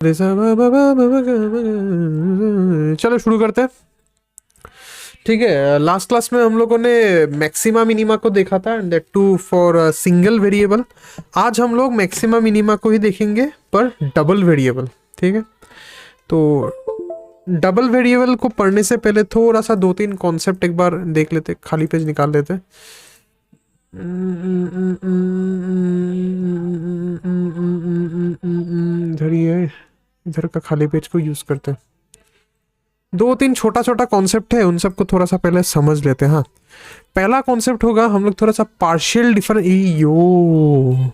चलो शुरू करते हैं। ठीक है, लास्ट क्लास में हम लोगों ने मैक्सिमा मिनिमा को देखा था, and that to for single variable. आज हम लोग मैक्सिमा मिनिमा को ही देखेंगे पर डबल वेरिएबल। ठीक है, तो डबल वेरिएबल को पढ़ने से पहले थोड़ा सा दो तीन कॉन्सेप्ट एक बार देख लेते, खाली पेज निकाल लेते। इधर ही है, इधर का खाली पेज को यूज करते हैं। दो तीन छोटा छोटा कॉन्सेप्ट है, उन सबको थोड़ा सा पहले समझ लेते हैं। हाँ, पहला कॉन्सेप्ट होगा हम लोग थोड़ा सा पार्शियल डिफरेंस। यो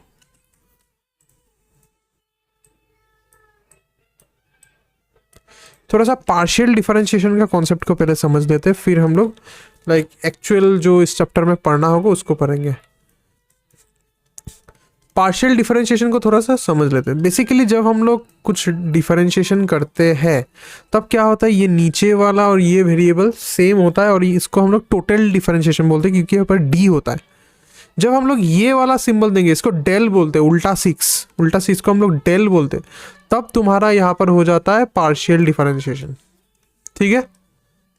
थोड़ा सा पार्शियल डिफरेंशिएशन का कॉन्सेप्ट को पहले समझ लेते हैं, फिर हम लोग लाइक एक्चुअल जो इस चैप्टर में पढ़ना होगा उसको पढ़ेंगे। पार्शियल डिफरेंशिएशन को थोड़ा सा समझ लेते हैं। बेसिकली जब हम लोग कुछ डिफरेंशिएशन करते हैं तब क्या होता है, ये नीचे वाला और ये वेरिएबल सेम होता है और इसको हम लोग टोटल डिफरेंशिएशन बोलते हैं क्योंकि यहाँ पर डी होता है। जब हम लोग ये वाला सिंबल देंगे, इसको डेल बोलते हैं, उल्टा सिक्स को हम लोग डेल बोलते हैं, तब तुम्हारा यहाँ पर हो जाता है पार्शियल डिफरेंशिएशन। ठीक है,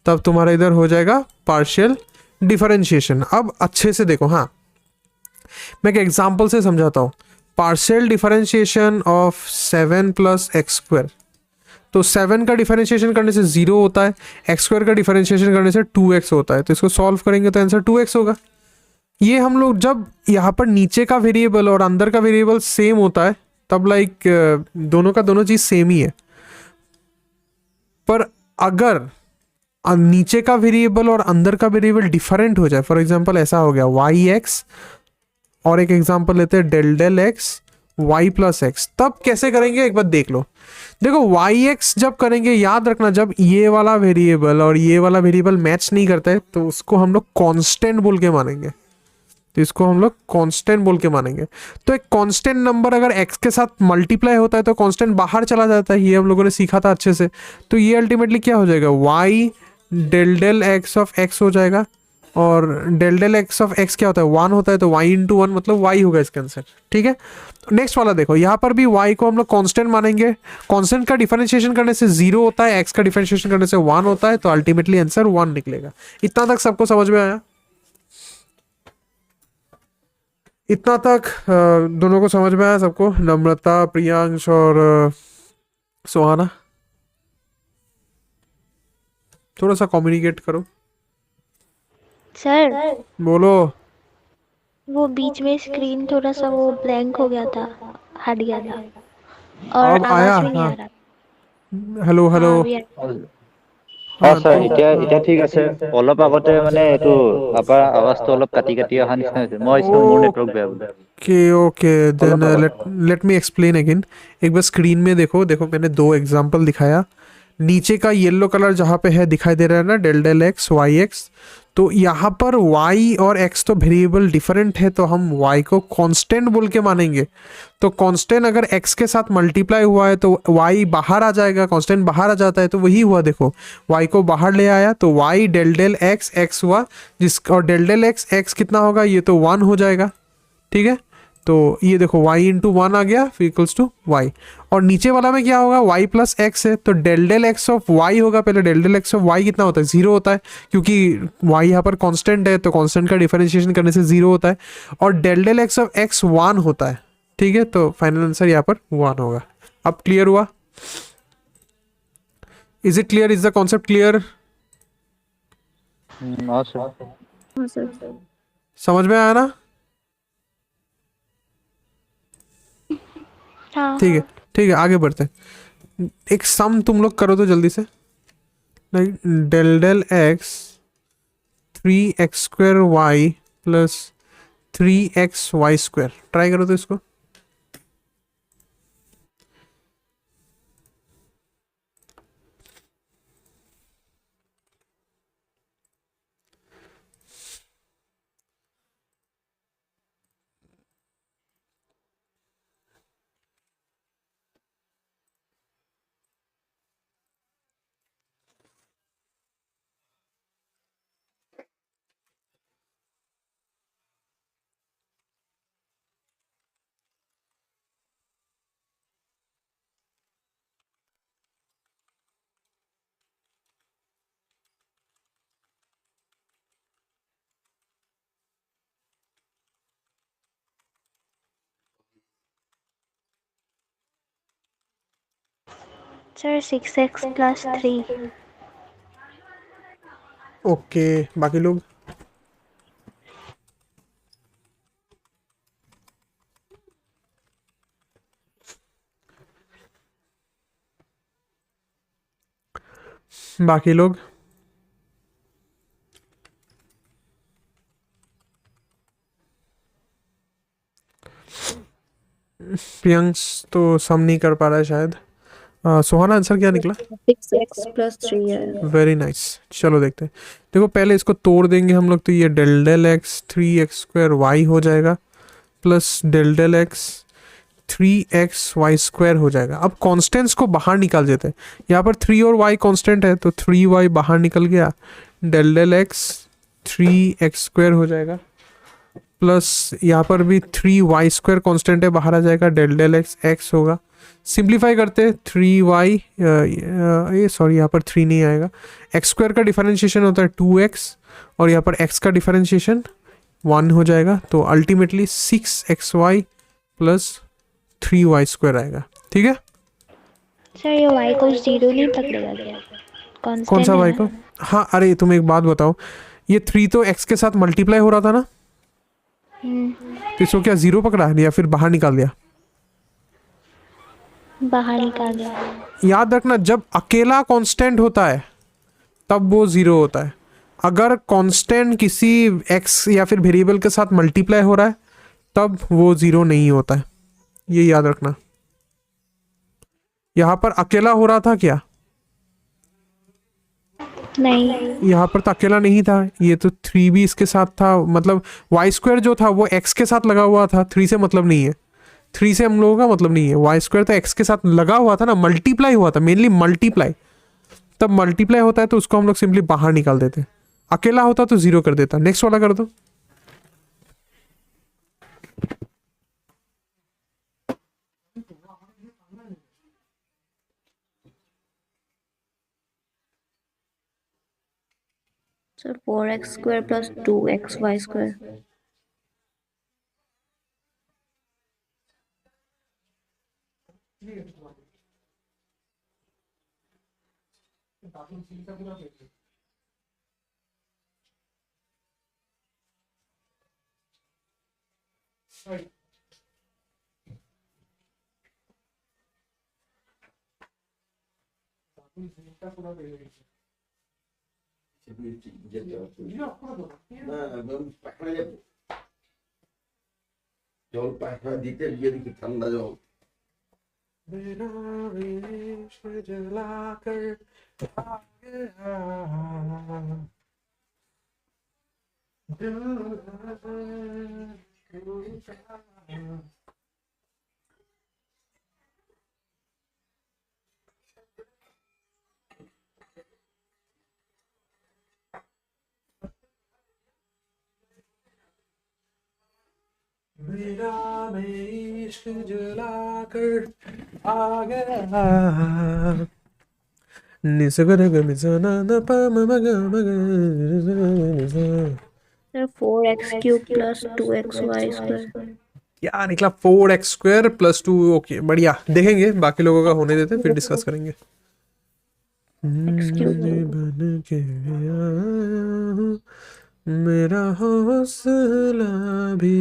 तब तुम्हारा इधर हो जाएगा पार्शियल डिफरेंशिएशन। अब अच्छे से देखो, हाँ मैं एक एग्जाम्पल से समझाता हूँ। Partial differentiation of 7 + x²। तो 7 का डिफरेंशिएशन करने से 0 होता है, x² का डिफरेंशिएशन करने से 2x होता है, तो इसको सॉल्व करेंगे तो आंसर 2x होगा। ये हम लोग जब यहाँ पर नीचे का वेरिएबल और अंदर का वेरिएबल सेम होता है तब लाइक दोनों का दोनों चीज सेम ही है। पर अगर नीचे का वेरिएबल और अंदर का वेरिएबल डिफरेंट हो जाए, फॉर एग्जांपल ऐसा हो गया y(x) और एक एग्जांपल लेते हैं del(x) y+x, तब कैसे करेंगे एक बार देख लो। देखो y(x) जब करेंगे, याद रखना जब ये वाला वेरिएबल और ये वाला वेरिएबल मैच नहीं करता है तो उसको हम लोग कांस्टेंट बोल के मानेंगे। तो इसको हम लोग कांस्टेंट बोल के मानेंगे। तो एक कांस्टेंट नंबर अगर x के साथ मल्टीप्लाई होता है तो कांस्टेंट बाहर चला जाता है, ये हम लोगों ने सीखा था अच्छे से। तो ये अल्टीमेटली क्या हो जाएगा, y del x of x हो जाएगा। और del x ऑफ x क्या होता है, 1 होता है, तो y इंटू 1 मतलब y होगा इसका आंसर। ठीक है, नेक्स्ट वाला देखो, यहाँ पर भी y को हम लोग कांस्टेंट मानेंगे। कांस्टेंट का डिफरेंशिएशन करने से 0 होता है, x का डिफरेंशिएशन करने से 1 होता है, तो अल्टीमेटली आंसर 1 निकलेगा। इतना तक सबको समझ में आया? इतना तक दोनों को समझ में आया सबको? नम्रता, प्रियांश और सुहाना, थोड़ा सा कम्युनिकेट करो। सर, बोलो। वो बीच में स्क्रीन थोड़ा सा वो ब्लैंक हो गया था, हट गया था और अब आया? आवाज भी नहीं हाँ, आ रहा। Hello hello. हाँ, अभी हाँ ছাৰ तो এতিয়া ঠিক আছে। অলপ আগতে মানে এইটো আপোনাৰ আৱাজটো অলপ কাটি কাটি অহা নিচিনা হৈছে। মই ভাবিছিলোঁ মোৰ নেটৱৰ্ক বেয়া বুলি। ओके ओके, देन অলপ আগত let let me explain again. एक बार स्क्रीन में देखो, देखो मैंने दो एग्जांपल दिखाया। नीचे का येलो कलर जहाँ पे है दिखाई दे रहा है ना, del x y(x), तो यहाँ पर y और x तो वेरिएबल डिफरेंट है, तो हम y को कांस्टेंट बोल के मानेंगे। तो कांस्टेंट अगर x के साथ मल्टीप्लाई हुआ है तो y बाहर आ जाएगा, कांस्टेंट बाहर आ जाता है, तो वही हुआ। देखो y को बाहर ले आया तो y del x x हुआ, जिस और del x x कितना होगा, ये तो 1 हो जाएगा। ठीक है, तो ये देखो y इंटू 1 आ गया, फिर इक्वल्स टू y। और नीचे वाला में क्या होगा, y प्लस एक्स है, तो del x ऑफ y होगा। पहले del x ऑफ y कितना होता है, 0 होता है, क्योंकि y यहाँ पर कांस्टेंट है, तो कांस्टेंट का डिफरेंशिएशन करने से 0 होता है। और del x ऑफ x 1 होता है। ठीक है, तो फाइनल आंसर यहाँ पर 1 होगा। अब क्लियर हुआ? Is it clear? Is the concept clear? অঁ ছাৰ। समझ में आया ना? हाँ। ठीक है, ठीक है, आगे बढ़ते हैं। एक सम तुम लोग करो तो जल्दी से। Like del x 3x² y plus 3xy², try करो तो इसको। Sir 6x+3। ओके, बाकी लोग? बाकी लोग? प्रियंश तो सम नहीं कर पा रहा है शायद। सुहाना आंसर क्या निकला? 6x+3 है। Very nice. चलो देखते हैं। देखो पहले इसको तोड़ देंगे हम लोग, तो ये del del x 3x² Y हो जाएगा plus del del x 3xy² हो जाएगा। अब कॉन्स्टेंट्स को बाहर निकाल देते हैं। यहाँ पर 3 और y कांस्टेंट है, तो 3y बाहर निकल गया, डेल डेल एक्स 3x² हो जाएगा प्लस यहाँ पर भी 3y² कांस्टेंट है, बाहर आ जाएगा, डेल डेल एक्स x होगा। सिंप्लीफाई करते 3y, ये सॉरी यहाँ पर 3 नहीं आएगा, x² का डिफरेंशिएशन होता है 2x और यहाँ पर x का डिफरेंशिएशन 1 हो जाएगा, तो अल्टीमेटली 6xy प्लस 3y² आएगा। ठीक है, सर ये y को 0 नहीं पकड़ेगा क्या? कौन सा कांस्टेंट y है को? ना? हाँ, अरे तुम एक बात बताओ, ये 3 तो x के साथ मल्टीप्लाई हो रहा था ना, तो इसको क्या 0 पकड़ा या फिर बाहर निकाल दिया? बाहर निकाल दिया। याद रखना, जब अकेला कांस्टेंट होता है तब वो 0 होता है। अगर कांस्टेंट किसी x या फिर वेरिएबल के साथ मल्टीप्लाई हो रहा है तब वो 0 नहीं होता है, ये याद रखना। यहाँ पर अकेला हो रहा था क्या? नहीं, यहाँ पर तो अकेला नहीं था, ये तो 3 भी इसके साथ था, मतलब y² जो था वो x के साथ लगा हुआ था, 3 से मतलब नहीं है, 3 से हम लोगों का मतलब नहीं है। y² तो x के साथ लगा हुआ था ना, मल्टीप्लाई हुआ था, मेनली मल्टीप्लाई। तब मल्टीप्लाई होता है तो उसको हम लोग सिंपली बाहर निकाल देते हैं। अकेला होता तो 0 कर देता। नेक्स्ट वाला कर दो। Sir 4x² plus 2xy²। জল পায়খানা দিতে গিয়ে দেখি ঠান্ডা জল। मेरा इश्क जलाकर आ गया, दिल टूटा। मेरा इश्क जलाकर आ गया, सर 4x³ प्लस 2xy²। क्या निकला? 4x² plus 2। ओके, बढ़िया। देखेंगे, बाकी लोगों का होने देते फिर डिस्कस करेंगे। x³ बन के आया हूँ, मेरा हौसला भी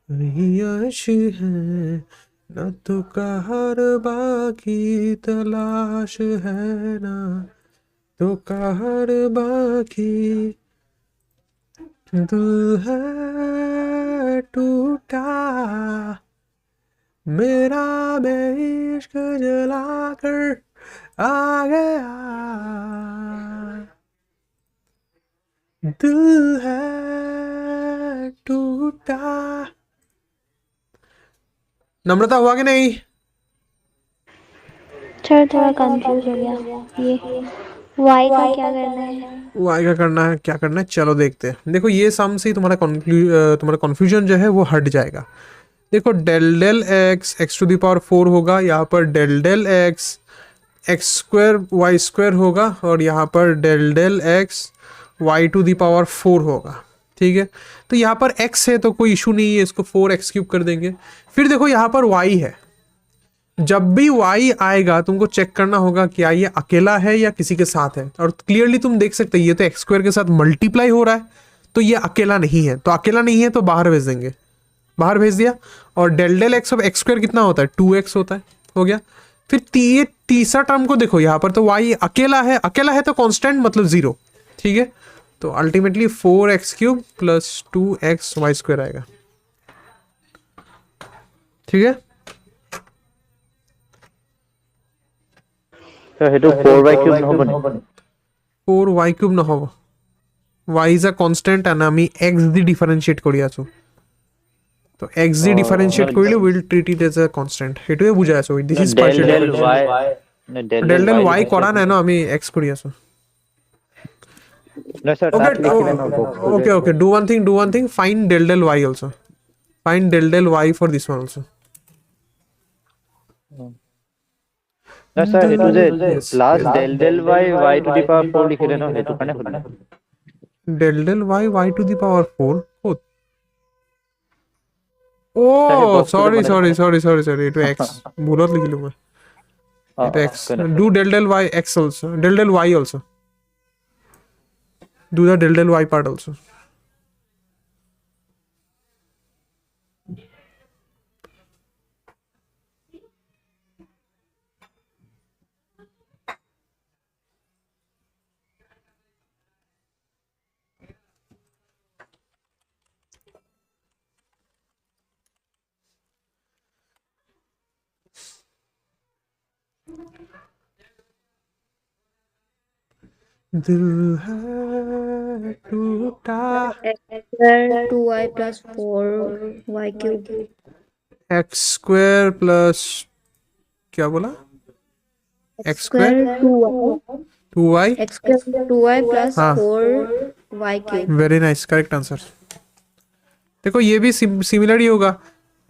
यश है, न तो कहर बाकी तलाश है, ना तो कहर बाकी, दिल है टूटा, मेरा बेइश्क जलाकर आ गया, दिल है टूटा। नम्रता हुआ कि नहीं? सर थोड़ा कंफ्यूज हो गया, ये y का क्या करना है? वाई का करना है, क्या करना है, चलो देखते हैं। देखो ये सम से ही तुम्हारा कन्फ्यूजन जो है वो हट जाएगा। देखो डेल डेल एक्स x⁴ होगा, यहाँ पर del del x x² y² होगा, और यहाँ पर डेल डेल एक्स y⁴ होगा। ठीक है, तो यहाँ पर x है तो कोई इशू नहीं है, इसको 4x³ कर देंगे। फिर देखो यहाँ पर y है, जब भी y आएगा तुमको चेक करना होगा कि क्या ये अकेला है या किसी के साथ है, और क्लियरली तुम देख सकते हो ये तो एक्स स्क्वायर के साथ मल्टीप्लाई हो रहा है, तो ये अकेला नहीं है, तो अकेला नहीं है तो बाहर भेज देंगे, बाहर भेज दिया। और del x of x square कितना होता है, 2x होता है, हो गया। फिर ये तीसरा टर्म को देखो यहाँ पर, तो y अकेला है, अकेला है तो कांस्टेंट मतलब 0, ठीक है। तो ultimately 4x³ plus 2xy square आएगा, ठीक है। সেইটো 4y³ নহ'ব নি? 4y³ নহ'ব, y is a constant and আমি x দি ডিফারেন্সিয়েট কৰি আছো, তো x দি ডিফারেন্সিয়েট কৰিলে will treat it as a constant, সেইটোৱে বুজাই আছো। This is partial del y নে ডেল ডেল y কৰা নাই ন, আমি x কৰি আছো। না স্যার Okay, তাত লিখিলে নহ'ব। okay, do one thing, find del y also, find del y for this one also। না স্যার এইটো যে plus del y y to the power 4 লিখিলে ন, সেইটো কাৰণে সুধিলে। del y y to the power 4 ক'ত? ও সরি এইটো x ভুলত লিখিলো মই, এইটো x, do del y x also, del y also, do the del y part also। दिल है टूटा Square 2y plus 4y cube. X square plus क्या बोला, x square 2y. 2y, X square 2y plus हाँ। 4y cube. Very nice, correct answer. देखो ये भी similar ही होगा,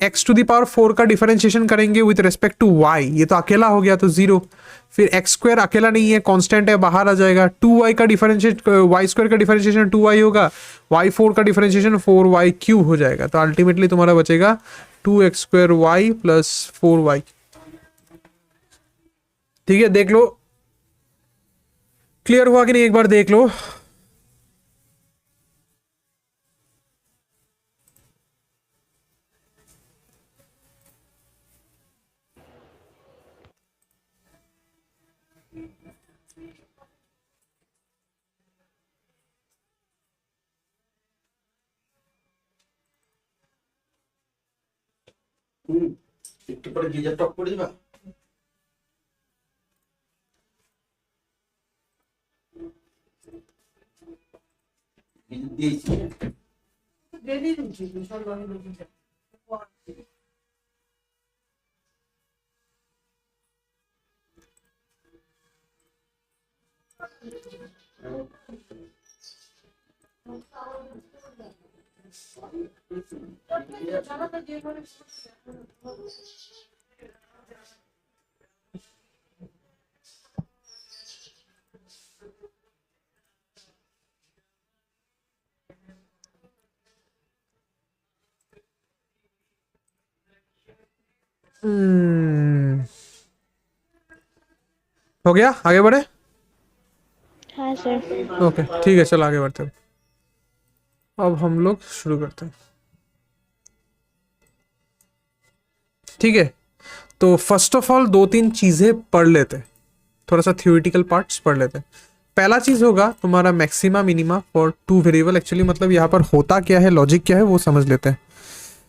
x टू द पावर 4 का डिफरेंशिएशन करेंगे विद रिस्पेक्ट टू y, ये तो अकेला हो गया तो 0, फिर एक्स स्क्वायर अकेला नहीं है, कांस्टेंट है, बाहर आ जाएगा। 2y का डिफरेंशिएट, y स्क्वायर का डिफरेंशिएशन 2y होगा, y4 का डिफरेंशिएशन 4y³ हो जाएगा, तो अल्टीमेटली तुम्हारा बचेगा 2x² प्लस 4y। ठीक है, देख लो क्लियर हुआ कि नहीं, एक बार देख लो। একটু পরে গিজার টপ করে দিবা। দিয়েছি हो गया, आगे बढ़े। हाँ सर। ओके ठीक है, चलो आगे बढ़ते हैं। अब हम लोग शुरू करते हैं। ठीक है, तो फर्स्ट ऑफ ऑल 2-3 चीजें पढ़ लेते हैं, थोड़ा सा थ्योरेटिकल पार्ट्स पढ़ लेते हैं। पहला चीज होगा तुम्हारा maxima minima for 2 variable. Actually मतलब यहाँ पर होता क्या है, लॉजिक क्या है वो समझ लेते हैं।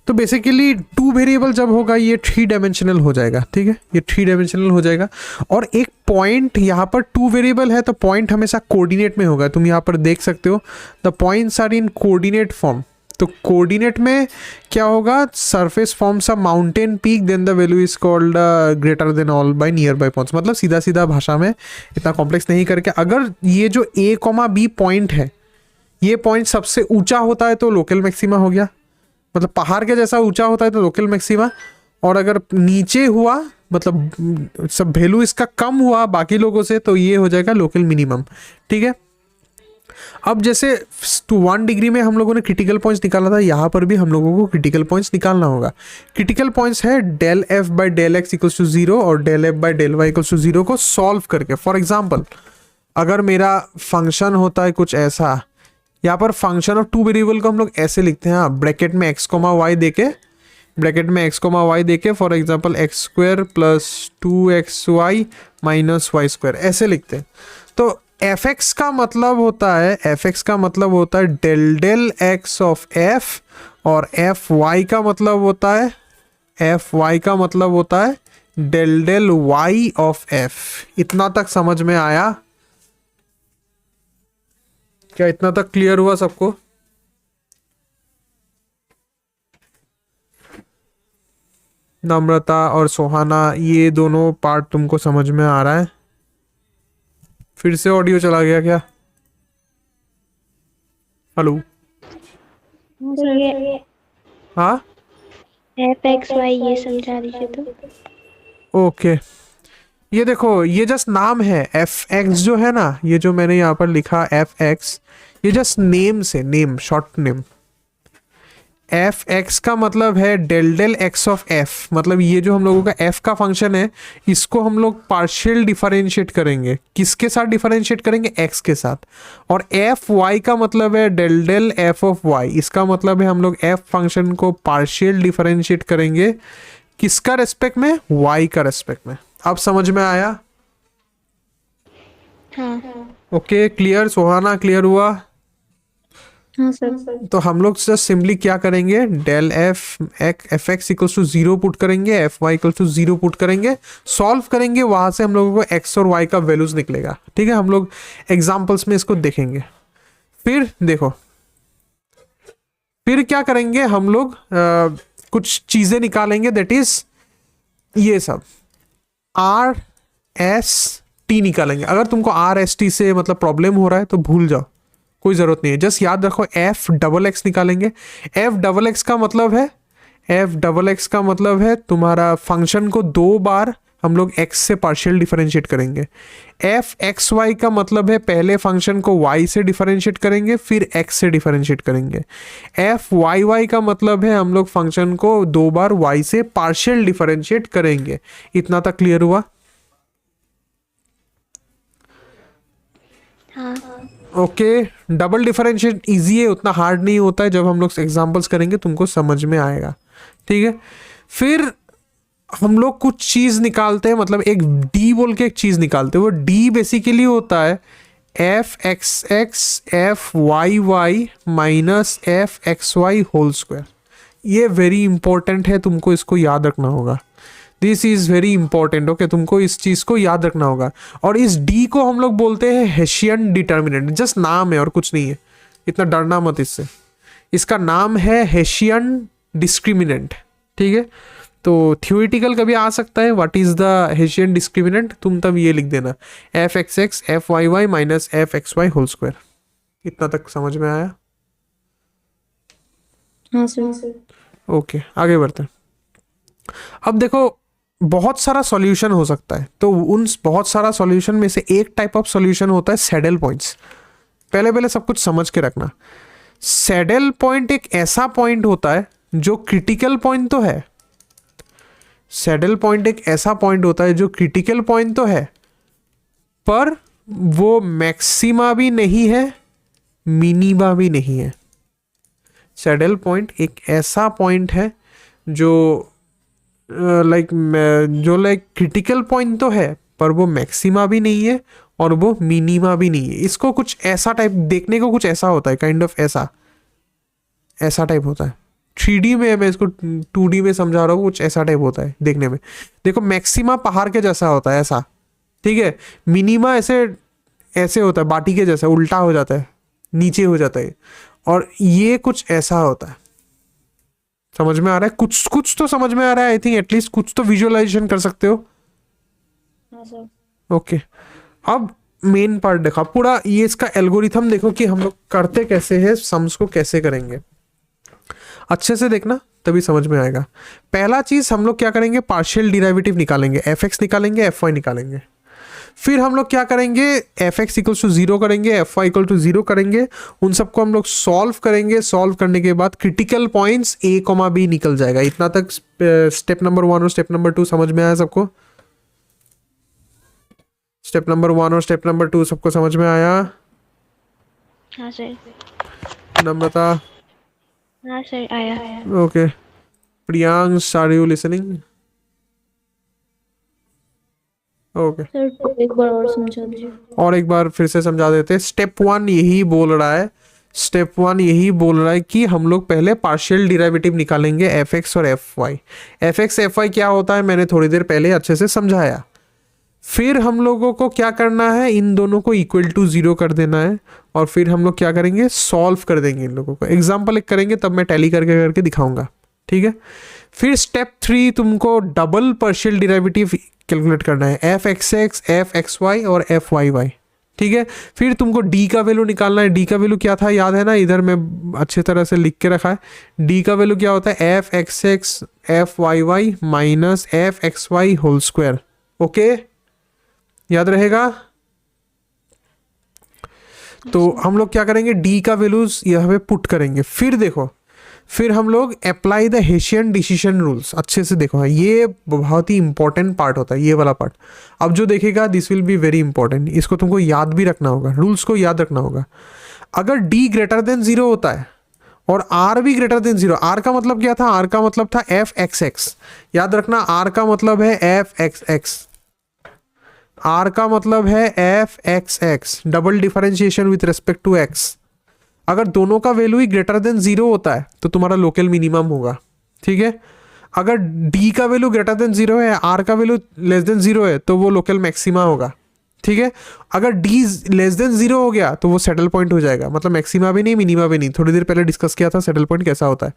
तो बेसिकली 2 वेरिएबल जब होगा ये 3 डायमेंशनल हो जाएगा। ठीक है, ये 3 डायमेंशनल हो जाएगा, और एक पॉइंट यहाँ पर 2 वेरिएबल है तो पॉइंट हमेशा कोऑर्डिनेट में होगा। तुम यहाँ पर देख सकते हो the points are in coordinate form. तो कोऑर्डिनेट में क्या होगा, surface forms a mountain peak, then the value is called greater than all by nearby points. मतलब सीधा सीधा भाषा में, इतना कॉम्प्लेक्स नहीं करके, अगर ये जो A, B पॉइंट है, ये पॉइंट सबसे ऊंचा होता है तो लोकल मैक्सिमा हो गया, मतलब पहाड़ के जैसा ऊंचा होता है तो लोकल मैक्सिमा। और अगर नीचे हुआ मतलब सब वैल्यू इसका कम हुआ बाकी लोगों से, तो ये हो जाएगा लोकल मिनिमम। ठीक है, अब जैसे टू 1 डिग्री में हम लोगों ने क्रिटिकल पॉइंट्स निकाला था, यहाँ पर भी हम लोगों को क्रिटिकल पॉइंट्स निकालना होगा। क्रिटिकल पॉइंट्स है del f by del x equals to 0 और del f by del y equals to 0 को सॉल्व करके। फॉर एग्जाम्पल अगर मेरा फंक्शन होता है कुछ ऐसा, यहाँ पर फंक्शन ऑफ 2 वेरिएबल को हम लोग ऐसे लिखते हैं, ब्रैकेट में एक्स कोमा वाई देके, ब्रैकेट में एक्स कोमा वाई देके, for example x square plus 2xy minus y square ऐसे लिखते हैं। तो एफ एक्स का मतलब होता है, एफ एक्स का मतलब होता है del del x of f, और एफ वाई का मतलब होता है, एफ वाई का मतलब होता है del del y of f. इतना तक समझ में आया क्या? इतना तक क्लियर हुआ सबको? नम्रता और सोहाना, ये दोनों पार्ट तुमको समझ में आ रहा है? फिर से ऑडियो चला गया क्या? हेलो? सर ये हाँ एफ एक्स वाई ये समझा दीजिए तो। ओके, ये देखो ये जस्ट नाम है एफ एक्स जो है ना, ये जो मैंने यहाँ पर लिखा एफ एक्स, ये जस्ट नेम से, name short name. F x का मतलब है del del x of f, मतलब ये जो हम लोगों का एफ का फंक्शन है इसको हम लोग पार्शियल डिफरेंशिएट करेंगे। किसके साथ डिफरेंशिएट करेंगे? एक्स के साथ। और एफ वाई का मतलब है del del f of y, इसका मतलब है हम लोग एफ फंक्शन को पार्शियल डिफरेंशिएट करेंगे किसका रेस्पेक्ट में? वाई का रेस्पेक्ट में। अब समझ में आया? हाँ ओके क्लियर? सोहाना क्लियर हुआ? हाँ सर। तो हम लोग जस्ट सिंपली क्या करेंगे, del F X equals to 0 put करेंगे, F Y equals to 0 put करेंगे, सॉल्व करेंगे, वहां से हम लोगों को एक्स और वाई का वैल्यूज निकलेगा। ठीक है, हम लोग एग्जांपल्स में इसको देखेंगे। फिर देखो, फिर क्या करेंगे हम लोग, कुछ चीजें निकालेंगे, दैट इज ये सब आर एस टी निकालेंगे। अगर तुमको आर एस टी से मतलब प्रॉब्लम हो रहा है तो भूल जाओ, कोई ज़रूरत नहीं है, जस्ट याद रखो एफ डबल एक्स निकालेंगे। एफ डबल एक्स का मतलब है, एफ डबल एक्स का मतलब है तुम्हारा फंक्शन को 2 बार हम लोग एक्स से पार्शियल डिफरेंशिएट करेंगे। एफ एक्स वाई का मतलब है पहले फंक्शन को वाई से डिफरेंशिएट करेंगे फिर एक्स से डिफरेंशिएट करेंगे। एफ वाई वाई का मतलब है हम लोग फंक्शन को 2 बार वाई से पार्शियल डिफरेंशिएट करेंगे। इतना तक क्लियर हुआ? हाँ ओके, डबल डिफरेंशिएट इजी है, उतना हार्ड नहीं होता है। जब हम लोग एग्जांपल्स करेंगे तुमको समझ में आएगा। ठीक है, फिर हम लोग कुछ चीज़ निकालते हैं, मतलब एक डी बोल के एक चीज़ निकालते हैं। वो डी बेसिकली होता है f x x f y y minus f x y whole square. ये वेरी इंपॉर्टेंट है, तुमको इसको याद रखना होगा। This is very important. Okay, तुमको इस चीज़ को याद रखना होगा। और इस डी को हम लोग बोलते हैं हेशियन डिटर्मिनेंट, जस्ट नाम है और कुछ नहीं है, इतना डरना मत इससे। इसका नाम है हेशियन डिस्क्रिमिनेंट। ठीक है, तो थ्योरेटिकल कभी आ सकता है, what is the hessian discriminant, तुम तब ये लिख देना f x x f y y minus f x y whole square. इतना तक समझ में आया? हाँ सर। ओके, आगे बढ़ते हैं। अब देखो बहुत सारा सॉल्यूशन हो सकता है, तो उन बहुत सारा सॉल्यूशन में से एक टाइप ऑफ सॉल्यूशन होता है सैडल पॉइंट्स। पहले सब कुछ समझ के रखना। सैडल पॉइंट एक ऐसा पॉइंट होता है जो क्रिटिकल पॉइंट तो है, सैडल पॉइंट एक ऐसा पॉइंट होता है जो क्रिटिकल पॉइंट तो है, पर वो मैक्सिमा भी नहीं है, मिनिमा भी नहीं है। सैडल पॉइंट एक ऐसा पॉइंट है जो लाइक क्रिटिकल पॉइंट तो है, पर वो मैक्सिमा भी नहीं है और वो मिनिमा भी नहीं है। इसको कुछ ऐसा टाइप देखने को कुछ ऐसा होता है, काइंड ऑफ ऐसा टाइप होता है। 3D में मैं इसको 2D में समझा रहा हूँ, कुछ ऐसा टाइप होता है देखने में। देखो मैक्सिमा पहाड़ के जैसा होता है ऐसा, ठीक है। मिनिमा ऐसे होता है, बाटी के जैसा, उल्टा हो जाता है, नीचे हो जाता है। और ये कुछ ऐसा होता है। समझ में आ रहा है? कुछ तो समझ में आ रहा है, आई थिंक एटलीस्ट कुछ तो विजुअलाइजेशन कर सकते हो। हाँ सर। ओके, अब मेन पार्ट देखा पूरा, ये इसका एल्गोरिथम देखो कि हम लोग करते कैसे हैं, सम्स को कैसे करेंगे। अच्छे से देखना तभी समझ में आएगा। पहला चीज हम लोग क्या करेंगे, पार्शियल डिराइवेटिव निकालेंगे, एफ एक्स निकालेंगे, एफ वाई निकालेंगे। फिर हम लोग क्या करेंगे, एफ एक्स इक्वल्स टू 0 करेंगे, एफ वाई इक्वल टू 0 करेंगे, उन सबको हम लोग सॉल्व करेंगे। सॉल्व करने के बाद critical points a comma b निकल जाएगा। इतना तक स्टेप नंबर 1 और स्टेप नंबर 2 समझ में आया सबको? स्टेप नंबर 1 और स्टेप नंबर 2 सबको समझ में आया? हाँ सर। नम्रता? हाँ सर आया। Okay. Priyansh, are you listening? Okay. Sir तो एक बार और समझा दीजिए। और एक बार फिर से समझा देते हैं। स्टेप 1 यही बोल रहा है, स्टेप 1 यही बोल रहा है कि हम लोग पहले पार्शियल डिराइवेटिव निकालेंगे एफ एक्स और f y. F x f y क्या होता है मैंने थोड़ी देर पहले अच्छे से समझाया। फिर हम लोगों को क्या करना है, इन दोनों को इक्वल टू 0 कर देना है, और फिर हम लोग क्या करेंगे, सॉल्व कर देंगे इन लोगों को। एग्जाम्पल एक करेंगे तब मैं टैली करके करके दिखाऊंगा, ठीक है। फिर स्टेप 3 तुमको डबल पार्शियल डिराइवेटिव कैलकुलेट करना है, f x x, f x y और एफ वाई वाई, ठीक है। फिर तुमको डी का वैल्यू निकालना है। डी का वैल्यू क्या था याद है ना, इधर मैं अच्छे तरह से लिख के रखा है। डी का वैल्यू क्या होता है, f x x f y y minus f x y whole square. Okay, याद रहेगा? तो हम लोग क्या करेंगे, डी का वैल्यूज यहाँ पे पुट करेंगे। फिर देखो, फिर हम लोग अप्लाई द हेशियन डिसीजन रूल्स। अच्छे से देखो, ये बहुत ही इंपॉर्टेंट पार्ट होता है, ये वाला पार्ट। अब जो देखेगा this will be very important, इसको तुमको याद भी रखना होगा, रूल्स को याद रखना होगा। अगर डी ग्रेटर देन 0 होता है और आर भी ग्रेटर देन 0, आर का मतलब क्या था, आर का मतलब था एफ एक्स एक्स। याद रखना, आर का मतलब है एफ एक्स एक्स, आर का मतलब है f x x, double differentiation with respect to x. अगर दोनों का वैल्यू ही ग्रेटर देन 0 होता है तो तुम्हारा लोकल मिनिमम होगा, ठीक है। अगर डी का वैल्यू ग्रेटर देन 0 है, आर का वैल्यू लेस देन 0 है, तो वो लोकल मैक्सिमा होगा, ठीक है। अगर डी लेस देन 0 हो गया तो वो सेटल पॉइंट हो जाएगा, मतलब मैक्सिमा भी नहीं मिनिमा भी नहीं। थोड़ी देर पहले डिस्कस किया था सेटल पॉइंट कैसा होता है।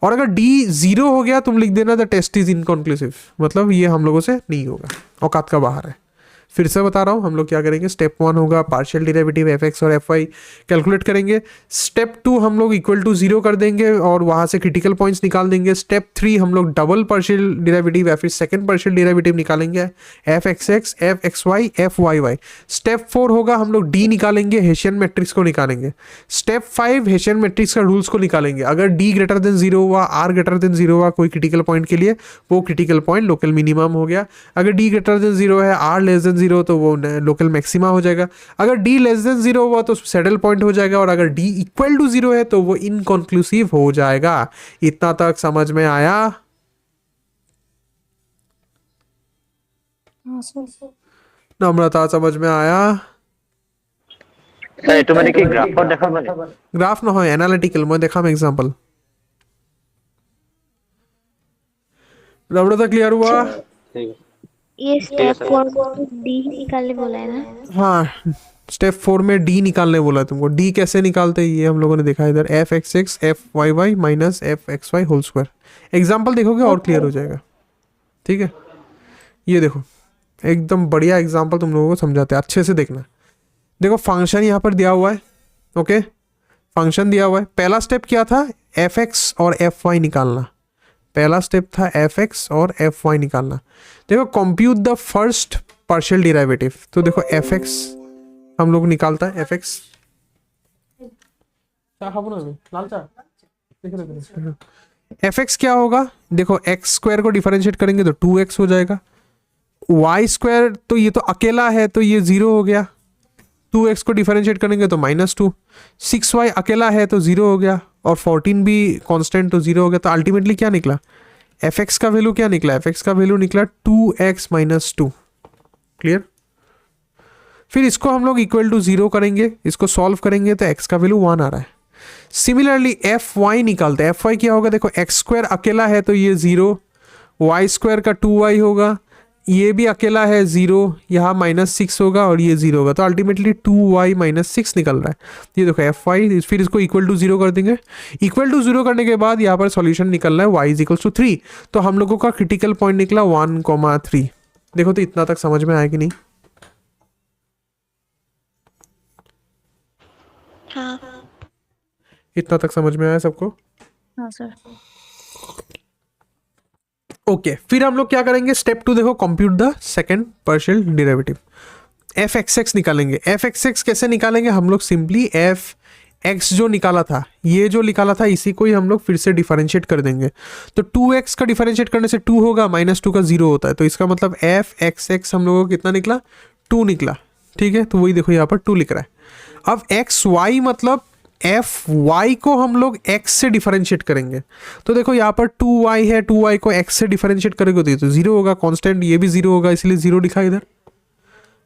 और अगर डी 0 हो गया तुम लिख देना द टेस्ट इज इनकंक्लूसिव, मतलब ये हम लोगों से नहीं होगा, औकात का बाहर है। फिर से बता रहा हूँ, हम लोग क्या करेंगे, स्टेप 1 होगा पार्शियल डिराइवेटिव एफ एक्स और एफ वाई कैलकुलेट करेंगे। स्टेप 2 हम लोग इक्वल टू 0 कर देंगे और वहाँ से क्रिटिकल पॉइंट्स निकाल देंगे। स्टेप 3 हम लोग डबल पार्शियल डिराइवेटिव या फिर सेकंड पार्शियल डिराइवेटिव निकालेंगे, f x x f x y f y y. Step 4 होगा हम लोग डी निकालेंगे, हेशियन मैट्रिक्स को निकालेंगे। स्टेप 5 हेशियन मैट्रिक्स का रूल्स को निकालेंगे। अगर डी ग्रेटर देन 0 हुआ, आर ग्रेटर देन 0 हुआ कोई क्रिटिकल पॉइंट के लिए, वो क्रिटिकल पॉइंट लोकल मिनिमम हो गया। अगर डी ग्रेटर देन 0 है, आर लेस देन 0 तो वो लोकल मैक्सिमा हो जाएगा। अगर डी लेस देन 0 हुआ तो सैडल पॉइंट हो जाएगा, और अगर डी इक्वल टू 0 है तो वो इनकंक्लूसिव हो जाएगा। इतना तक समझ में आया? हाँ सर। नम्रता समझ में आया? স্যার এইটো মানে কি গ্ৰাফত দেখাব লাগে? গ্রাফ নহয়, এনালিটিক্যাল। मैं দেখাম एग्जांपल। नम्रता क्लियर हुआ? ঠিক আছে। ये स्टेप 4 डी निकालने बोला है ना? हाँ, स्टेप 4 में डी निकालने बोला है तुमको। डी कैसे निकालते हैं ये हम लोगों ने देखा इधर, f x x f y y minus f x y whole square. Example देखोगे और क्लियर हो जाएगा, ठीक है। ये देखो एकदम बढ़िया एग्जाम्पल तुम लोगों को समझाते हैं, अच्छे से देखना। देखो फंक्शन यहाँ पर दिया हुआ है, ओके, फंक्शन दिया हुआ है। पहला स्टेप क्या था, एफ एक्स और एफ वाई निकालना। पहला स्टेप था एफ एक्स और एफ वाई निकालना। देखो compute the first partial derivative. तो देखो एफ एक्स हम लोग निकालता है, एफ एक्स एफ एक्स क्या होगा, देखो एक्स स्क्वायर को डिफरेंशिएट करेंगे तो 2x हो जाएगा। वाई स्क्वायर तो ये तो अकेला है तो ये 0 हो गया, 2x को डिफरेंशिएट करेंगे तो -2। 6y अकेला है तो 0 हो गया, और 14 भी कांस्टेंट तो 0 हो गया। तो अल्टीमेटली क्या निकला, एफ एक्स का वैल्यू क्या निकला, एफ एक्स का वैल्यू निकला 2x - 2। क्लियर? फिर इसको हम लोग इक्वल टू 0 करेंगे, इसको सॉल्व करेंगे तो x का वैल्यू 1 आ रहा है। सिमिलरली एफ वाई निकालते हैं। एफ वाई क्या होगा, देखो एक्स स्क्वायर अकेला है तो ये 0, वाई स्क्वायर का 2y होगा, ये भी अकेला है 0, यहाँ -6 होगा और ये 0 होगा। तो अल्टीमेटली 2y - 6 निकल रहा है। ये देखो एफ वाई, फिर इसको इक्वल टू 0 कर देंगे। इक्वल टू 0 करने के बाद यहाँ पर सॉल्यूशन निकल रहा है y = 3। तो हम लोगों का क्रिटिकल पॉइंट निकला 1,3। देखो तो इतना तक समझ में आया कि नहीं? हाँ इतना तक समझ में आया सबको? हाँ सर। ओके, फिर हम लोग क्या करेंगे, स्टेप 2 देखो, compute the second partial derivative. F x x निकालेंगे। एफ एक्स एक्स कैसे निकालेंगे हम लोग? सिंपली एफ एक्स जो निकाला था, ये जो निकाला था, इसी को ही हम लोग फिर से डिफरेंशिएट कर देंगे। तो 2x का डिफरेंशिएट करने से 2 होगा, -2 का 0 होता है, तो इसका मतलब एफ एक्स एक्स हम लोगों को कितना निकला? 2 निकला। ठीक है, तो वही देखो यहाँ पर 2 लिख रहा है। अब एक्स वाई मतलब एफ वाई को हम लोग एक्स से डिफरेंशिएट करेंगे। तो देखो यहाँ पर 2y है, 2y को x से डिफरेंशिएट करेंगे तो 0 होगा, कांस्टेंट ये भी 0 होगा, इसलिए 0 लिखा इधर।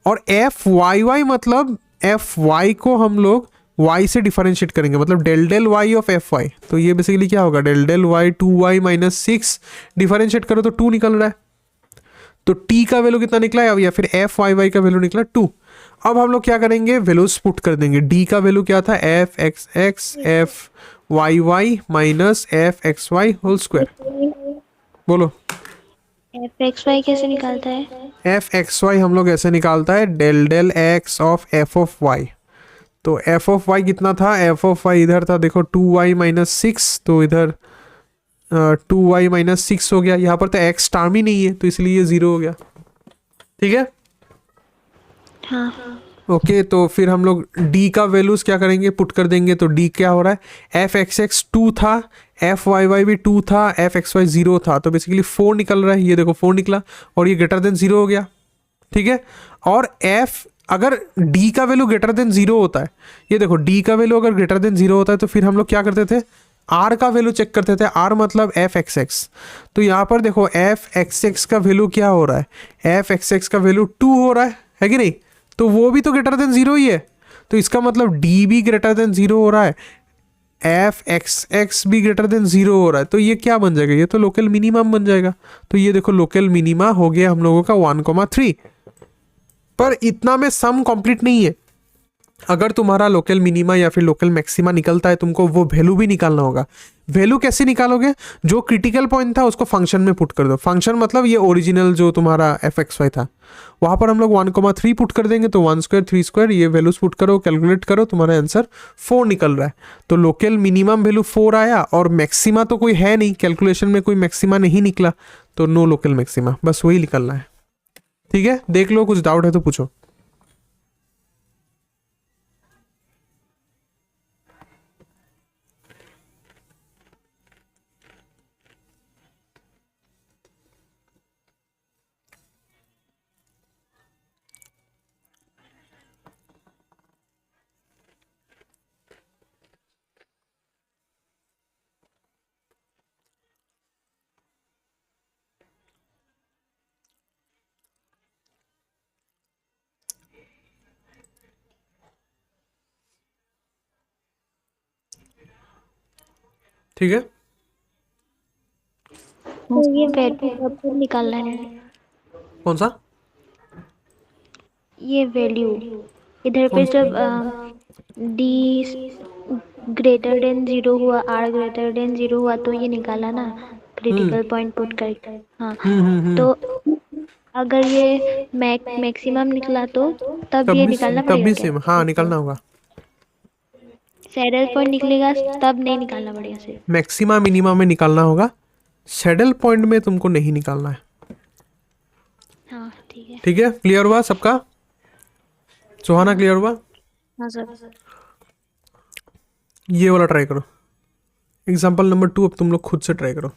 और एफ वाई वाई मतलब एफ वाई को हम लोग y से डिफरेंशिएट करेंगे, मतलब del del y of f y. तो ये बेसिकली क्या होगा? Del del y 2y minus 6 differentiate करो तो 2 निकल रहा है। तो t का वैल्यू कितना निकला है? या फिर एफ वाई वाई का वैल्यू निकला 2। अब हम लोग क्या करेंगे? वैल्यूज पुट कर देंगे। d का वैल्यू क्या था? F x x f y y minus f x y whole square. बोलो एफ एक्स वाई कैसे निकालता है? एफ एक्स वाई हम लोग ऐसे निकालता है del del x of f of y. तो एफ ऑफ वाई कितना था? एफ ऑफ वाई इधर था, देखो 2y माइनस 6, तो इधर 2y माइनस 6 हो गया। यहाँ पर तो एक्स टर्म ही नहीं है, तो इसलिए ये 0 हो गया। ठीक है, हाँ। ओके। तो फिर हम लोग d का वैल्यूज क्या करेंगे? पुट कर देंगे। तो d क्या हो रहा है? एफ एक्स एक्स 2 था, एफ वाई वाई भी 2 था, एफ एक्स वाई 0 था, तो बेसिकली 4 निकल रहा है। ये देखो 4 निकला और ये ग्रेटर देन 0 हो गया। ठीक है, और f अगर d का वैल्यू ग्रेटर देन 0 होता है, ये देखो d का वैल्यू अगर ग्रेटर देन 0 होता है तो फिर हम लोग क्या करते थे? r का वैल्यू चेक करते थे। r मतलब एफ एक्स एक्स। तो यहाँ पर देखो एफ एक्स एक्स का वैल्यू क्या हो रहा है? एफ एक्स एक्स का वैल्यू 2 हो रहा है कि नहीं? तो वो भी तो ग्रेटर देन 0 ही है, तो इसका मतलब d भी ग्रेटर देन 0 हो रहा है, एफ एक्स एक्स भी ग्रेटर देन 0 हो रहा है। तो ये क्या बन जाएगा? ये तो लोकल मिनिमम बन जाएगा। तो ये देखो लोकल मिनिमा हो गया हम लोगों का 1,3। पर इतना में सम कंप्लीट नहीं है। अगर तुम्हारा लोकल मिनिमा या फिर लोकल मैक्सिमा निकलता है, तुमको वो वैल्यू भी निकालना होगा। वैल्यू कैसे निकालोगे? जो क्रिटिकल पॉइंट था उसको फंक्शन में पुट कर दो। फंक्शन मतलब ये ओरिजिनल जो तुम्हारा एफ एक्स वाई था, वहां पर हम लोग 1,3 पुट कर देंगे। तो 1 स्क्वायर 3 स्क्वायर ये वैल्यूज पुट करो, कैलकुलेट करो, तुम्हारा आंसर 4 निकल रहा है। तो लोकल मिनिमम वैल्यू 4 आया, और मैक्सिमा तो कोई है नहीं, कैलकुलेशन में कोई मैक्सिमा नहीं निकला, तो नो लोकल मैक्सिमा, बस वही निकलना है। ठीक है, देख लो, कुछ डाउट है तो पूछो। ठीक है, तो ये वैल्यू कब निकालना है? कौन सा? ये वैल्यू इधर पे जब डी ग्रेटर देन 0 हुआ, आर ग्रेटर देन 0 हुआ, तो ये निकाला ना क्रिटिकल पॉइंट पुट करके। हाँ, तो अगर ये मैक्सिमम निकला तो तब ये निकालना तब भी पड़ेगा सेम, क्या? हाँ निकालना होगा। सैडल पॉइंट निकलेगा तब नहीं निकालना पड़ेगा सिर्फ? मैक्सिमा मिनिमा में निकालना होगा, सैडल पॉइंट में तुमको नहीं निकालना है। हाँ ठीक है। ठीक है, क्लियर हुआ सबका? सुहाना क्लियर हुआ? हाँ सर। ये वाला ट्राई करो, एग्जाम्पल नंबर 2 अब तुम लोग खुद से ट्राई करो।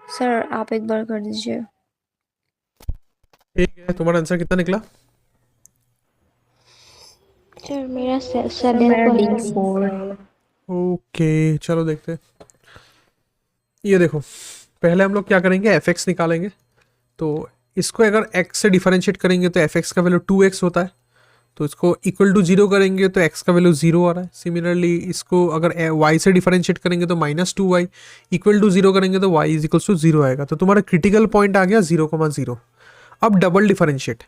सर आप एक बार कर दीजिए। ठीक है, तुम्हारा आंसर कितना निकला? सर मेरा सर सैडल मेरा पॉइंट D4। ओके, चलो देखते हैं। ये देखो, पहले हम लोग क्या करेंगे? एफ एक्स निकालेंगे। तो इसको अगर x से डिफरेंशिएट करेंगे तो एफ एक्स का वैल्यू 2x होता है। तो इसको इक्वल टू जीरो करेंगे तो x का वैल्यू जीरो आ रहा है। सिमिलरली इसको अगर y से डिफरेंशिएट करेंगे तो -2y, इक्वल टू जीरो करेंगे तो y is equals to zero आएगा। तो तुम्हारा क्रिटिकल पॉइंट आ गया 0,0। अब डबल डिफरेंशिएट,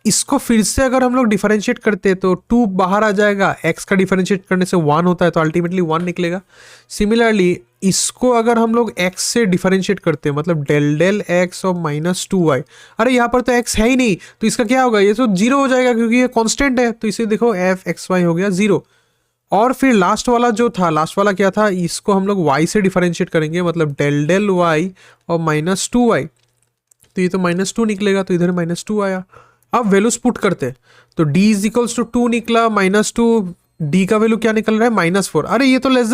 इसको फिर से अगर हम लोग डिफरेंशिएट करते हैं तो 2 बाहर आ जाएगा, x का डिफरेंशिएट करने से 1 होता है तो अल्टीमेटली 1 निकलेगा। सिमिलरली इसको अगर हम लोग x से डिफरेंशिएट करते हैं, मतलब डेल डेल x और -2y, अरे यहाँ पर तो x है ही नहीं, तो इसका क्या होगा, ये तो जीरो हो जाएगा क्योंकि ये कांस्टेंट है। तो इसे देखो f(x, y) हो गया जीरो। और फिर लास्ट वाला जो था, लास्ट वाला क्या था, इसको हम लोग y से डिफरेंशिएट करेंगे, मतलब डेल डेल y और -2y, तो ये तो -2 निकलेगा, तो इधर -2 आया। अब वैल्यूज पुट करते तो d इज इक्वल्स टू 2 निकला, -2, d का वैल्यू क्या निकल रहा है -4। अरे ये तो लेस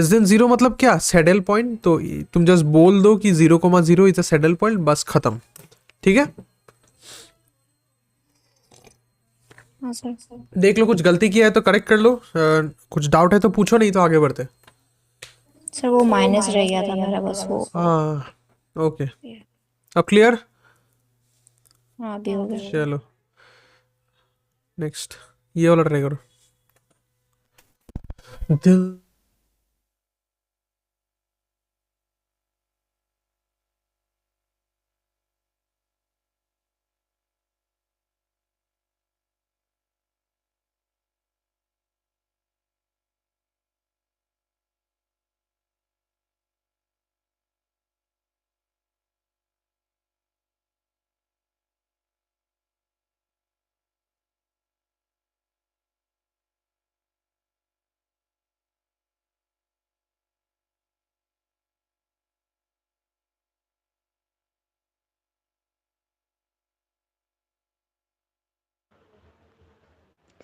देन जीरो मतलब क्या, सैडल पॉइंट। तो तुम जस्ट बोल दो कि 0,0 इज अ सैडल पॉइंट, बस खत्म। ठीक है, हाँ सर। देख लो कुछ गलती किया है तो करेक्ट कर लो, कुछ डाउट है तो पूछो, नहीं तो आगे बढ़ते। सर वो माइनस रह गया था मेरा, बस वो। हाँ ओके, अब क्लियर। हाँ अभी हो गया। चलो नेक्स्ट, ये वाला ट्राई करो। दिल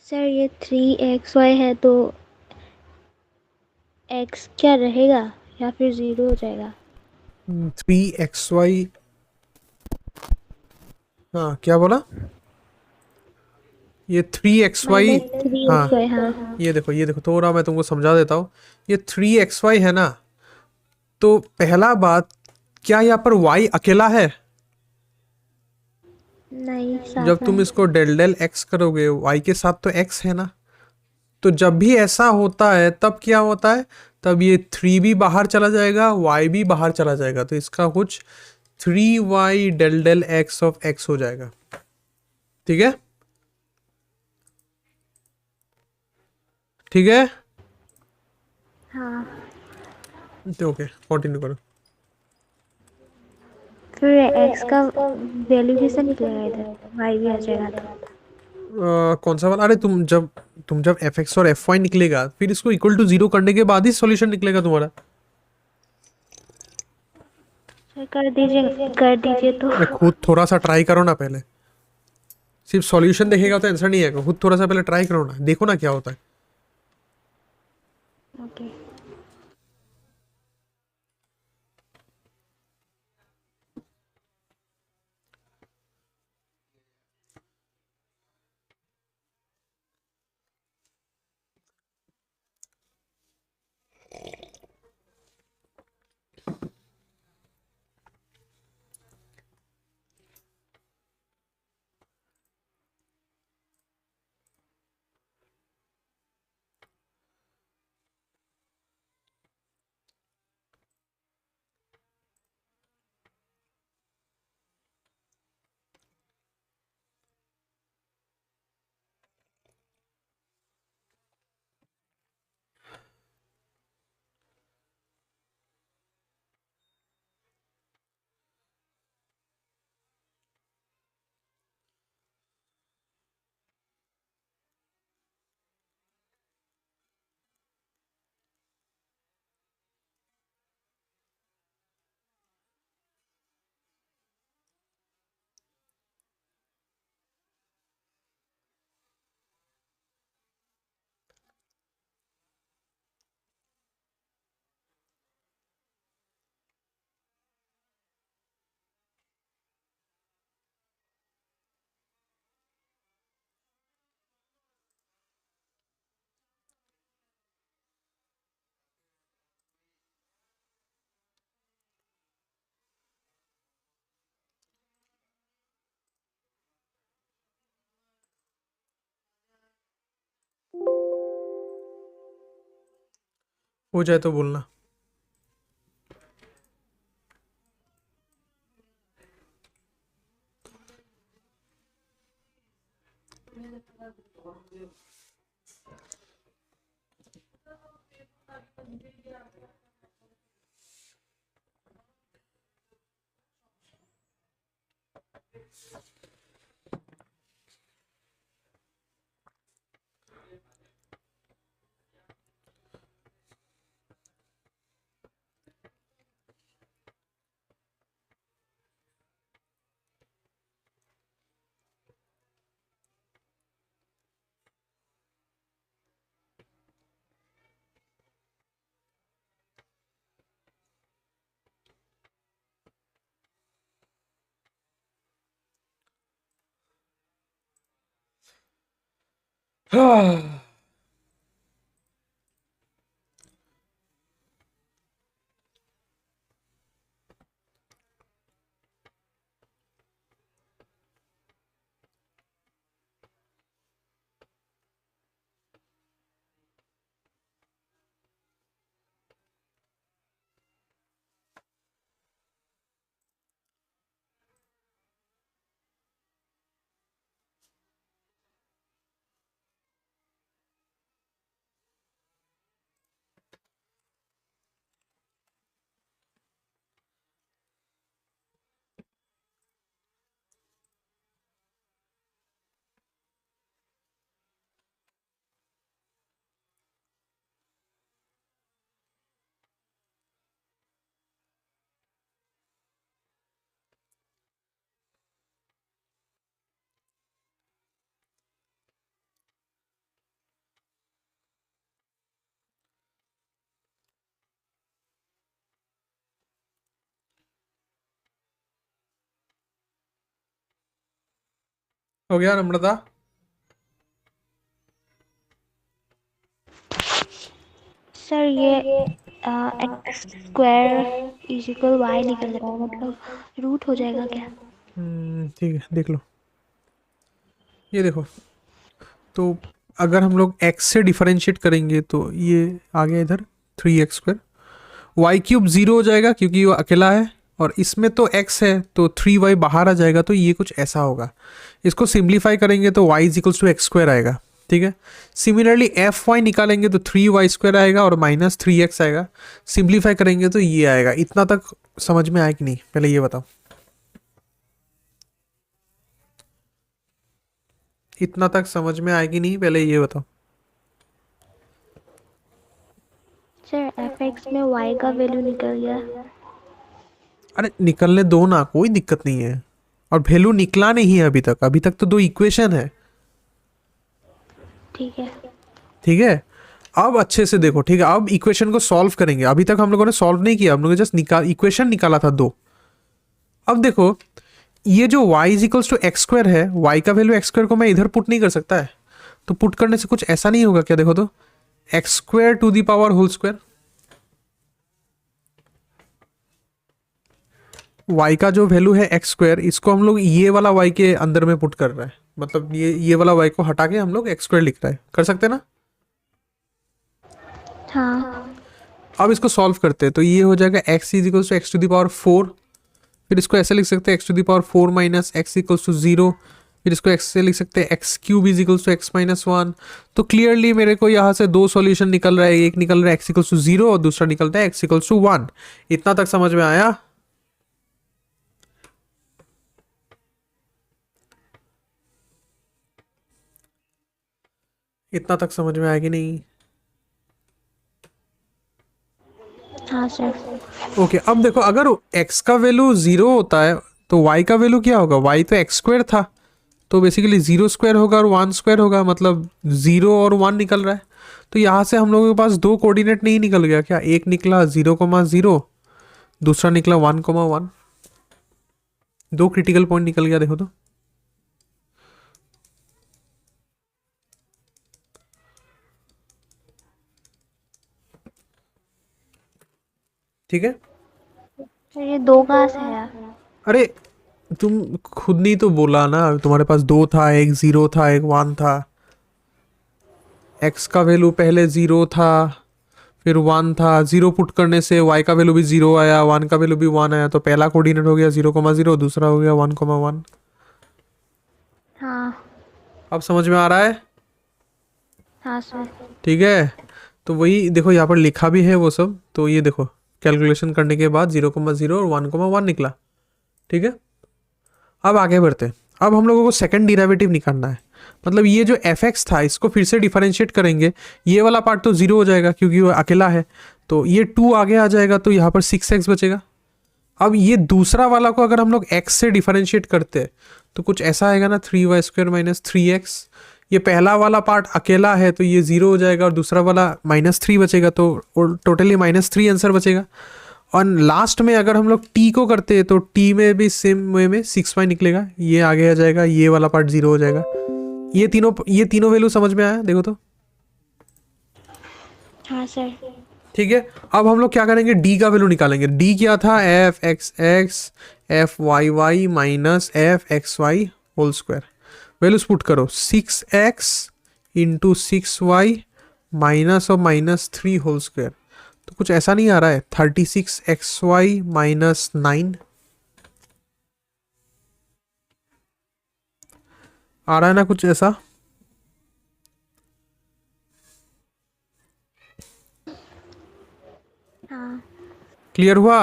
सर ये 3xy है तो x क्या रहेगा या फिर 0 हो जाएगा? 3xy, हाँ क्या बोला, ये 3xy, हाँ -3xy, हाँ। ये देखो थोड़ा मैं तुमको समझा देता हूँ। ये 3xy है ना, तो पहला बात, क्या यहाँ पर y अकेला है? नहीं, जब साथ तुम में। इसको डेल डेल x करोगे, y के साथ तो x है ना, तो जब भी ऐसा होता है तब क्या होता है, तब ये 3 भी बाहर चला जाएगा, y भी बाहर चला जाएगा, तो इसका कुछ 3y del del x of x हो जाएगा। ठीक है, ठीक है, हाँ, तो ओके कंटिन्यू करो। फिर x का वैल्यू कैसे निकलेगा, इधर y भी आ जाएगा तो। कौन सा वाला, अरे तुम जब एफ एक्स और एफ वाई निकलेगा, फिर इसको इक्वल टू जीरो करने के बाद ही सॉल्यूशन निकलेगा तुम्हारा। सर कर दीजिए तो। अरे खुद थोड़ा सा ट्राई करो ना पहले, सिर्फ सॉल्यूशन देखेगा तो आंसर नहीं आएगा, खुद थोड़ा सा पहले ट्राई करो ना, देखो ना क्या होता है। ओके। हो जाए तो बोलना। हो गया नम्रता? सर ये x square is equal y निकल रहा है, मतलब रूट हो जाएगा क्या? ठीक है, देख लो। ये देखो, तो अगर हम लोग x से डिफरेंशिएट करेंगे तो ये आ गया इधर 3x²। वाई क्यूब 0 हो जाएगा क्योंकि वो अकेला है, और इसमें तो x है तो 3y बाहर आ जाएगा, तो ये कुछ ऐसा होगा। इसको सिंप्लीफाई करेंगे तो y is equals to x² आएगा, ठीक है। सिमिलरली एफ वाई निकालेंगे तो 3y² आएगा और माइनस 3x आएगा। सिंप्लीफाई करेंगे तो ये आएगा। इतना तक समझ में आया कि नहीं, पहले ये बताओ। इतना तक समझ में आएगी नहीं, पहले ये बताओ। सर एफ एक्स में वाई का वैल्यू निकल गया। अरे निकलने दो ना, कोई दिक्कत नहीं है। और वैल्यू निकला नहीं है अभी तक, अभी तक तो 2 इक्वेशन है, ठीक है। ठीक है। अब अच्छे से देखो, ठीक है। अब इक्वेशन को सॉल्व करेंगे। अभी तक हम लोगों ने सॉल्व नहीं किया, हम लोगों ने जस्ट इक्वेशन निकाला था 2। अब देखो, ये जो y is equals to x² है, y का वैल्यू x² को मैं इधर पुट नहीं कर सकता है, तो पुट करने से कुछ ऐसा नहीं होगा क्या? देखो तो x² to the power whole square. y का जो वैल्यू है x², इसको हम लोग ये वाला y के अंदर में पुट कर रहे हैं, मतलब ये वाला y को हटा के हम लोग x² लिख रहे हैं। कर सकते हैं ना? हाँ अब इसको सॉल्व करते हैं तो ये हो जाएगा x is equals to x to the power 4। फिर इसको ऐसे लिख सकते हैं x to the power 4 minus x equals to 0। फिर इसको x से लिख सकते हैं x cube is equals to x minus 1। तो क्लियरली मेरे को यहाँ से 2 सॉल्यूशन निकल रहा है। एक निकल रहा है x इक्वल्स टू 0 और दूसरा निकलता है x इक्वल्स टू 1। इतना तक समझ में आया? इतना तक समझ में आया कि नहीं? हाँ सर। ओके, अब देखो, अगर x का वैल्यू 0 होता है तो y का वैल्यू क्या होगा? y तो x² था, तो बेसिकली 0² होगा और 1² होगा, मतलब 0 और 1 निकल रहा है। तो यहाँ से हम लोगों के पास 2 कोऑर्डिनेट नहीं निकल गया क्या? एक निकला 0,0, दूसरा निकला 1,1। 2 क्रिटिकल पॉइंट निकल गया, देखो तो। ठीक है। सर ये 2 कहाँ से आया? अरे तुम खुद नहीं तो बोला ना, तुम्हारे पास 2 था, एक 0 था, एक 1 था। x का वैल्यू पहले 0 था, फिर 1 था, 0 पुट करने से y का वैल्यू भी 0 आया, 1 का वैल्यू भी 1 आया, तो पहला कोऑर्डिनेट हो गया 0,0, दूसरा हो गया 1,1। हाँ अब समझ में आ रहा है? हाँ सर। ठीक है, तो वही देखो यहाँ पर लिखा भी है वो सब, तो ये देखो कैलकुलेशन करने के बाद 0,0 और 1,1 निकला। ठीक है, अब आगे बढ़ते हैं। अब हम लोगों को सेकंड डिराइवेटिव निकालना है, मतलब ये जो एफ एक्स था इसको फिर से डिफरेंशिएट करेंगे। ये वाला पार्ट तो 0 हो जाएगा क्योंकि वो अकेला है, तो ये 2 आगे आ जाएगा, तो यहाँ पर 6x बचेगा। अब ये दूसरा वाला को अगर हम लोग x से डिफरेंशिएट करते हैं तो कुछ ऐसा आएगा ना, 3y² माइनस 3x। ये पहला वाला पार्ट अकेला है तो ये 0 हो जाएगा और दूसरा वाला -3 बचेगा, तो टोटली -3 आंसर बचेगा। और लास्ट में अगर हम लोग t को करते हैं तो t में भी सेम वे में 6y निकलेगा, ये आगे आ जाएगा, ये वाला पार्ट 0 हो जाएगा। ये तीनों वैल्यू समझ में आया? देखो तो हाँ सर। ठीक है। अब हम लोग क्या करेंगे, d का वैल्यू निकालेंगे। d क्या था, f x x f y y minus f x y whole square. Values put करो, 6x इंटू 6y माइनस और -3 होल स्क्वायर, तो कुछ ऐसा नहीं आ रहा है, 36xy माइनस 9 आ रहा है ना कुछ ऐसा? हाँ क्लियर हुआ?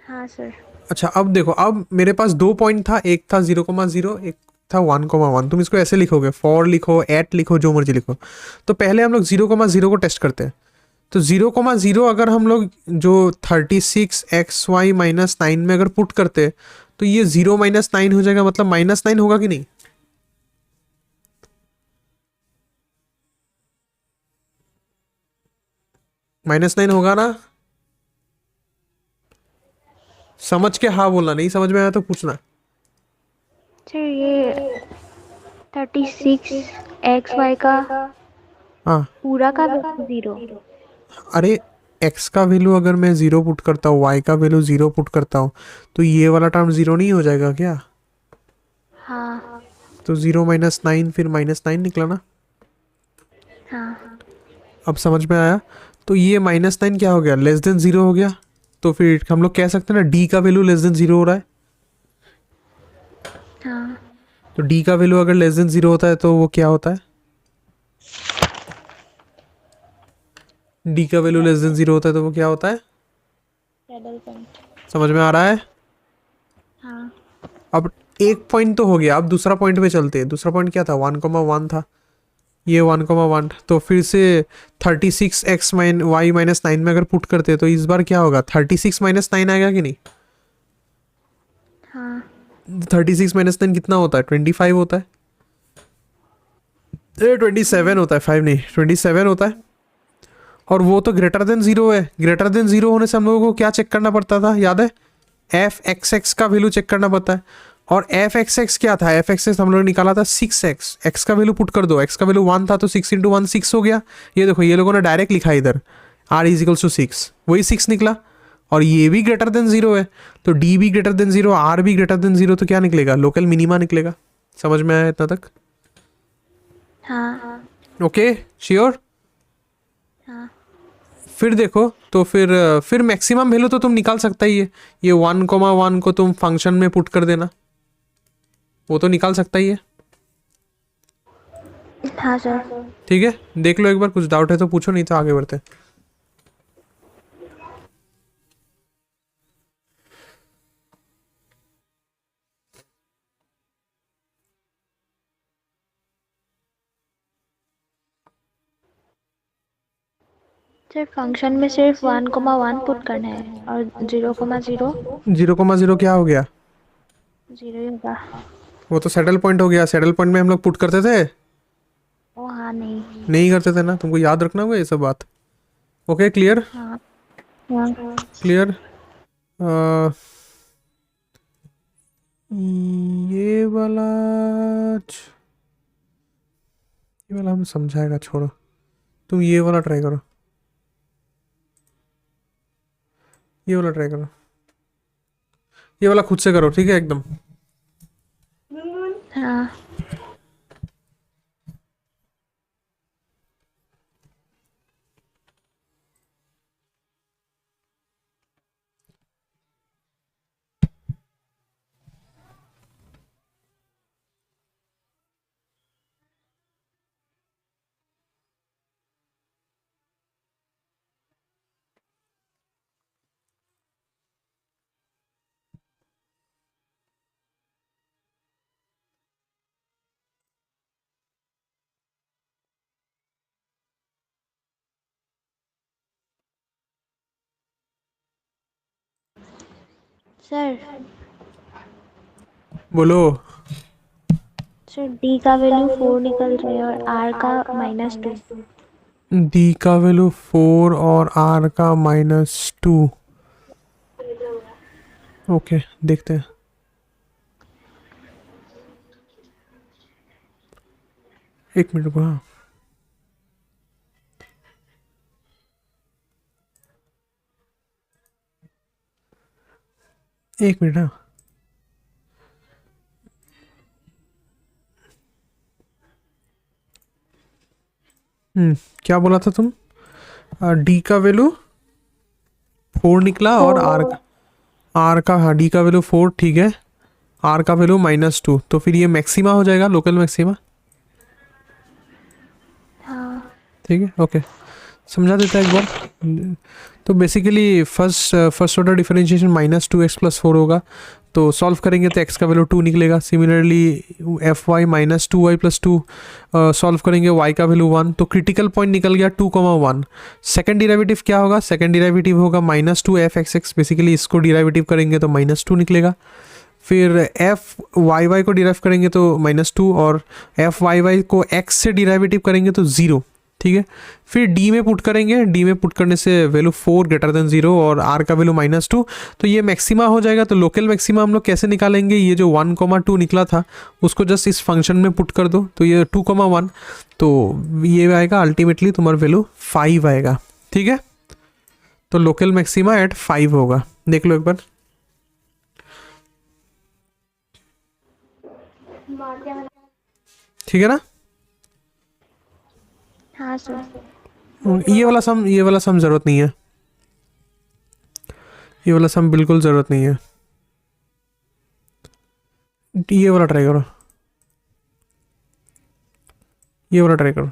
हाँ सर। अच्छा अब देखो, अब मेरे पास 2 पॉइंट था, एक था 0,0, एक था 1,1। तुम इसको ऐसे लिखोगे, फॉर लिखो, एट लिखो, जो मर्जी लिखो। तो पहले हम लोग 0,0 को टेस्ट करते हैं। तो 0,0 अगर हम लोग जो 36xy माइनस 9 में अगर पुट करते तो ये 0 माइनस 9 हो जाएगा, मतलब -9 होगा कि नहीं? -9 होगा ना? समझ के हाँ बोलना, नहीं समझ में आया तो पूछना। सर ये 36xy का हाँ, पूरा का 0। अरे x का वैल्यू अगर मैं 0 पुट करता हूँ, y का वैल्यू 0 पुट करता हूँ, तो ये वाला टर्म 0 नहीं हो जाएगा क्या? हाँ तो 0 माइनस 9 फिर -9 निकला ना? हाँ अब समझ में आया? तो ये -9 क्या हो गया, लेस देन 0 हो गया। तो फिर हम लोग कह सकते हैं ना d का वैल्यू लेस देन 0 हो रहा है। हाँ। तो d का वैल्यू अगर लेस देन 0 होता है तो वो क्या होता है? d का वैल्यू लेस देन 0 होता है तो वो क्या होता है? Saddle point. समझ में आ रहा है? हाँ अब एक पॉइंट तो हो गया, अब दूसरा पॉइंट पे चलते हैं। दूसरा पॉइंट क्या था, 1,1 था, ये 1,1। तो फिर से 36x y माइनस 9 में अगर पुट करते हैं तो इस बार क्या होगा, 36 माइनस 9 आएगा कि नहीं? हाँ 36 माइनस 9 कितना होता है, 25 होता है। 27 होता है, 5 नहीं 27 होता है। और वो तो ग्रेटर देन 0 है। ग्रेटर देन 0 होने से हम लोगों को क्या चेक करना पड़ता था, याद है? एफ एक्स एक्स का वैल्यू चेक करना पड़ता है। और एफ एक्स एक्स क्या था, एफ एक्स एक्स हम लोगों ने निकाला था 6x। एक्स का वैल्यू पुट कर दो, एक्स का वैल्यू 1 था तो 6 इंटू 1 6 हो गया। ये देखो ये लोगों ने डायरेक्ट लिखा है इधर, r इजिकल्स टू 6, वही 6 निकला। और ये भी ग्रेटर देन 0 है, तो d भी ग्रेटर देन 0, r भी ग्रेटर देन 0, तो क्या निकलेगा, लोकल मिनिमा निकलेगा। समझ में आया इतना तक? हाँ ओके श्योर? हाँ फिर देखो, तो फिर मैक्सिमम वैल्यू तो तुम निकाल सकता ही है। ये 1,1 को तुम फंक्शन में पुट कर देना, वो तो निकाल सकता ही है। हाँ सर। ठीक है, देख लो एक बार, कुछ डाउट है तो पूछो, नहीं तो आगे बढ़ते हैं। सर फंक्शन में सिर्फ 1,1 पुट करना है और 0,0 0,0 क्या हो गया? 0 ही होगा। वो तो सेटल पॉइंट हो गया। सेटल पॉइंट में हम लोग पुट करते थे, ओ हाँ नहीं। नहीं करते थे ना, तुमको याद रखना होगा ये सब बात। Okay clear? हाँ हाँ क्लियर? ये वाला ये वाला हम समझाएगा, छोड़ो। तुम ये वाला ट्राई करो, ये वाला ट्राई करो, ये वाला खुद से करो, ठीक है एकदम। हाँ। सर बोलो। सर डी का वैल्यू 4 निकल रहा है और आर का -2। डी का वैल्यू 4 और आर का -2। ओके, देखते हैं। एक मिनट रुको। हाँ, एक मिनट। हाँ, क्या बोला था तुम? डी का वैल्यू 4 निकला और आर का, हाँ डी का वैल्यू 4, ठीक है। आर का वैल्यू -2, तो फिर ये मैक्सिमा हो जाएगा, लोकल मैक्सिमा। हाँ ठीक है, ओके, समझा देता है एक बार। तो basically first order differentiation -2x+4 होगा, तो सॉल्व करेंगे तो x का वैल्यू 2 निकलेगा। सिमिलरली fy -2y+2 सॉल्व करेंगे, y का वैल्यू 1, तो क्रिटिकल पॉइंट निकल गया 2,1। सेकंड डिराइवेटिव क्या होगा? सेकंड डिराइवेटिव होगा -2f(x)(x), बेसिकली इसको डिराइवेटिव करेंगे तो -2 निकलेगा। फिर एफ वाई वाई को डिराइव करेंगे तो -2, और एफ वाई वाई को x से डिराइवेटिव करेंगे तो 0। ठीक है, फिर d में पुट करेंगे, d में पुट करने से वैल्यू 4 > 0 और r का वैल्यू -2, तो ये मैक्सिमा हो जाएगा। तो लोकल मैक्सिमा हम लोग कैसे निकालेंगे? ये जो 1,2 निकला था उसको जस्ट इस फंक्शन में पुट कर दो, तो ये 2,1, तो ये आएगा अल्टीमेटली तुम्हारा वैल्यू 5 आएगा। ठीक है, तो लोकल मैक्सिमा एट 5 होगा। देख लो एक बार। ठीक है ना? हाँ सर। ये वाला सम जरूरत नहीं है, ये वाला सम बिल्कुल जरूरत नहीं है। ये वाला ट्राई करो, ये वाला ट्राई करो।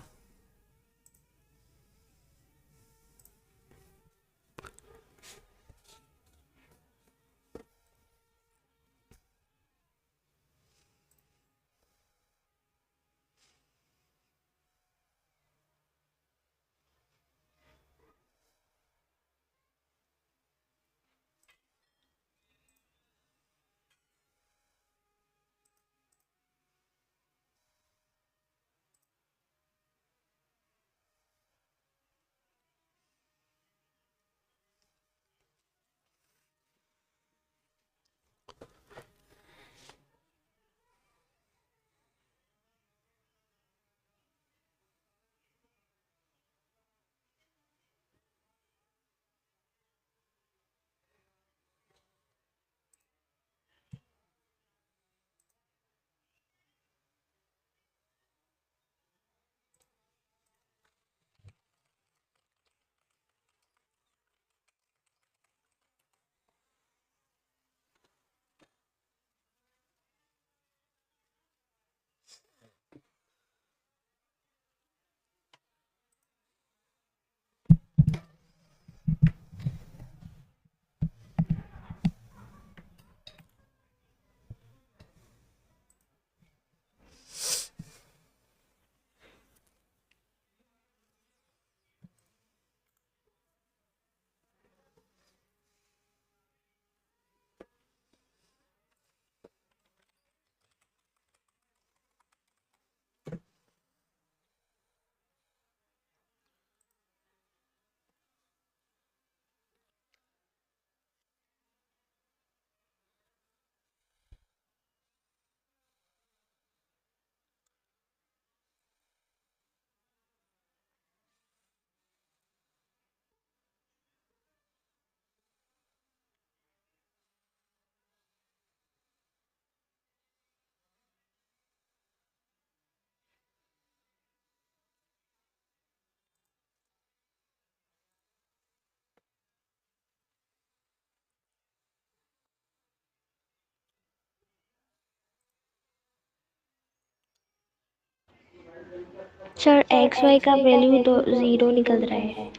सर एक्स वाई का वैल्यू तो 0 निकल रहा है।